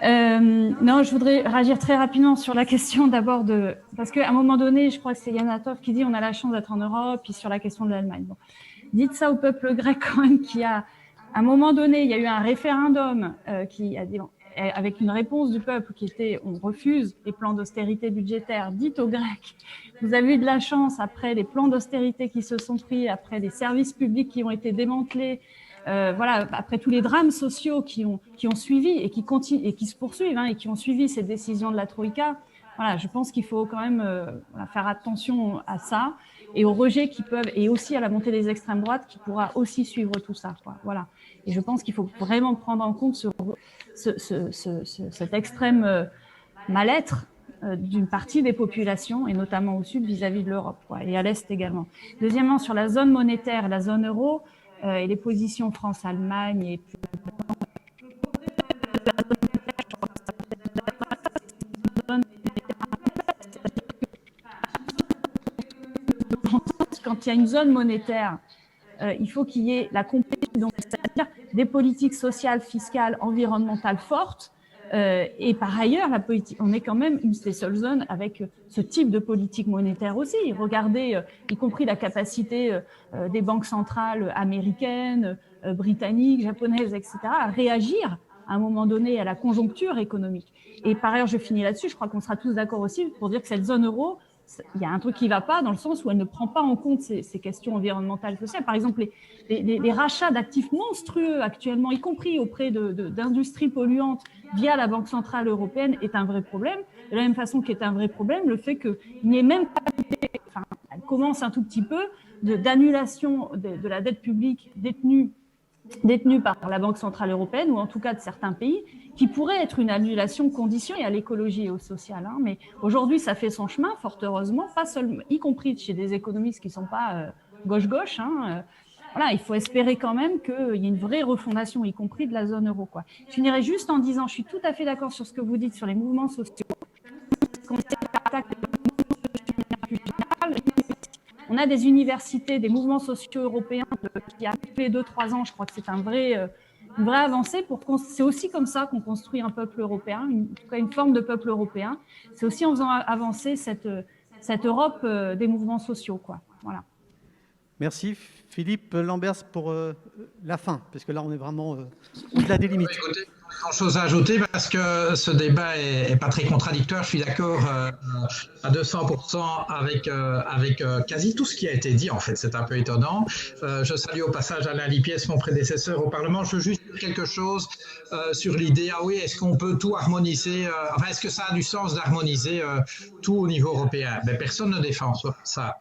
Non, je voudrais réagir très rapidement sur la question d'abord parce qu'à un moment donné, je crois que c'est Yann Hatov qui dit on a la chance d'être en Europe, puis sur la question de l'Allemagne. Bon. Dites ça au peuple grec quand même qui a À un moment donné, il y a eu un référendum avec une réponse du peuple qui était « on refuse les plans d'austérité budgétaire », dites aux Grecs. Vous avez eu de la chance après les plans d'austérité qui se sont pris, après les services publics qui ont été démantelés, après tous les drames sociaux qui ont suivi et qui continuent et qui se poursuivent et qui ont suivi ces décisions de la Troïka. Voilà, je pense qu'il faut quand même faire attention à ça et aux rejets qui peuvent, et aussi à la montée des extrêmes droites qui pourra aussi suivre tout ça. Voilà. Et je pense qu'il faut vraiment prendre en compte cet extrême mal-être d'une partie des populations, et notamment au sud vis-à-vis de l'Europe, et à l'est également. Deuxièmement, sur la zone monétaire, la zone euro, et les positions France-Allemagne et quand il y a une zone monétaire, il faut qu'il y ait la compétition, c'est-à-dire des politiques sociales, fiscales, environnementales fortes. Et par ailleurs, on est quand même une des seules zones avec ce type de politique monétaire aussi. Regardez, y compris la capacité des banques centrales américaines, britanniques, japonaises, etc., à réagir à un moment donné à la conjoncture économique. Et par ailleurs, je finis là-dessus, je crois qu'on sera tous d'accord aussi pour dire que cette zone euro, il y a un truc qui ne va pas dans le sens où elle ne prend pas en compte ces questions environnementales et sociales. Par exemple, les rachats d'actifs monstrueux actuellement, y compris auprès d'industries polluantes via la Banque Centrale Européenne, est un vrai problème. De la même façon qu'est un vrai problème le fait qu'il n'y ait même pas, elle commence un tout petit peu, d'annulation de la dette publique détenue par la Banque Centrale Européenne, ou en tout cas de certains pays, qui pourrait être une annulation conditionnée à l'écologie et au social. Mais aujourd'hui, ça fait son chemin, fort heureusement, pas seulement, y compris chez des économistes qui ne sont pas gauche-gauche. Voilà, il faut espérer quand même qu'il y ait une vraie refondation, y compris de la zone euro. Je finirai juste en disant, je suis tout à fait d'accord sur ce que vous dites sur les mouvements sociaux. On a des universités, des mouvements sociaux européens qui arrivent tous les 2-3 ans. Je crois que c'est une vraie avancée. C'est aussi comme ça qu'on construit un peuple européen, en tout cas une forme de peuple européen. C'est aussi en faisant avancer cette Europe des mouvements sociaux. Voilà. Merci. Philippe Lamberts pour la fin, parce que là, on est vraiment au-delà des limites. Écoutez, pas grand-chose à ajouter parce que ce débat est pas très contradictoire. Je suis d'accord à 200% avec quasi tout ce qui a été dit. En fait, c'est un peu étonnant. Je salue au passage Alain Lipiès, mon prédécesseur au Parlement. Je veux juste dire quelque chose sur l'idée. Ah oui, est-ce qu'on peut tout harmoniser est-ce que ça a du sens d'harmoniser tout au niveau européen? Personne ne défend ça.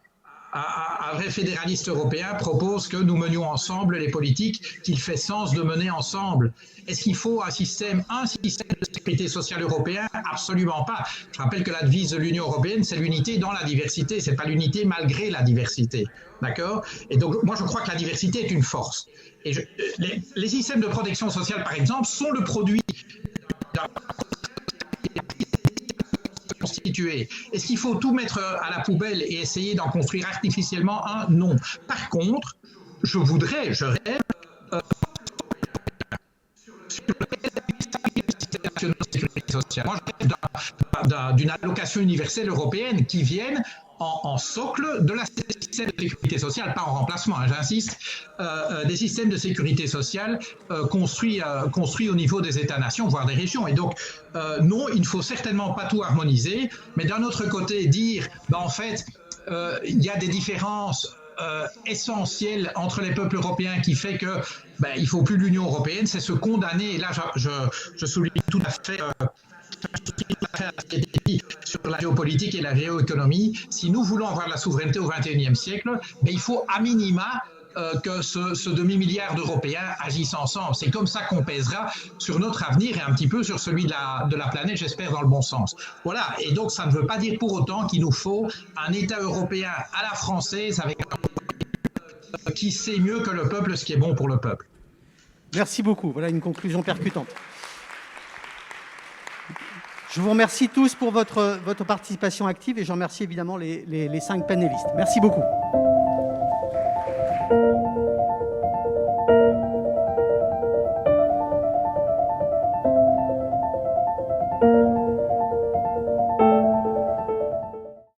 Un vrai fédéraliste européen propose que nous menions ensemble les politiques qu'il fait sens de mener ensemble. Est-ce qu'il faut un système de sécurité sociale européen? Absolument pas. Je rappelle que la devise de l'Union européenne, c'est l'unité dans la diversité. C'est pas l'unité malgré la diversité. D'accord? Et donc, moi, je crois que la diversité est une force. Et les systèmes de protection sociale, par exemple, sont le produit d'un constitué. Est-ce qu'il faut tout mettre à la poubelle et essayer d'en construire artificiellement un? Non. Par contre, je rêve sur le sécurité sociale. Moi, je rêve d'une allocation universelle européenne qui vienne en socle de la système de sécurité sociale, pas en remplacement, j'insiste, des systèmes de sécurité sociale construits au niveau des États-nations, voire des régions. Et donc, non, il ne faut certainement pas tout harmoniser, mais d'un autre côté, dire, en fait, il y a des différences essentielles entre les peuples européens qui fait que il ne faut plus l'Union européenne, c'est se condamner, et là, je souligne tout à fait sur la géopolitique et la géoéconomie. Si nous voulons avoir la souveraineté au XXIe siècle, il faut à minima que ce demi-milliard d'Européens agissent ensemble. C'est comme ça qu'on pèsera sur notre avenir et un petit peu sur celui de la planète, j'espère dans le bon sens. Voilà, et donc ça ne veut pas dire pour autant qu'il nous faut un État européen à la française avec qui sait mieux que le peuple ce qui est bon pour le peuple. Merci beaucoup. Voilà une conclusion percutante. Je vous remercie tous pour votre participation active et je remercie évidemment les 5 panélistes. Merci beaucoup.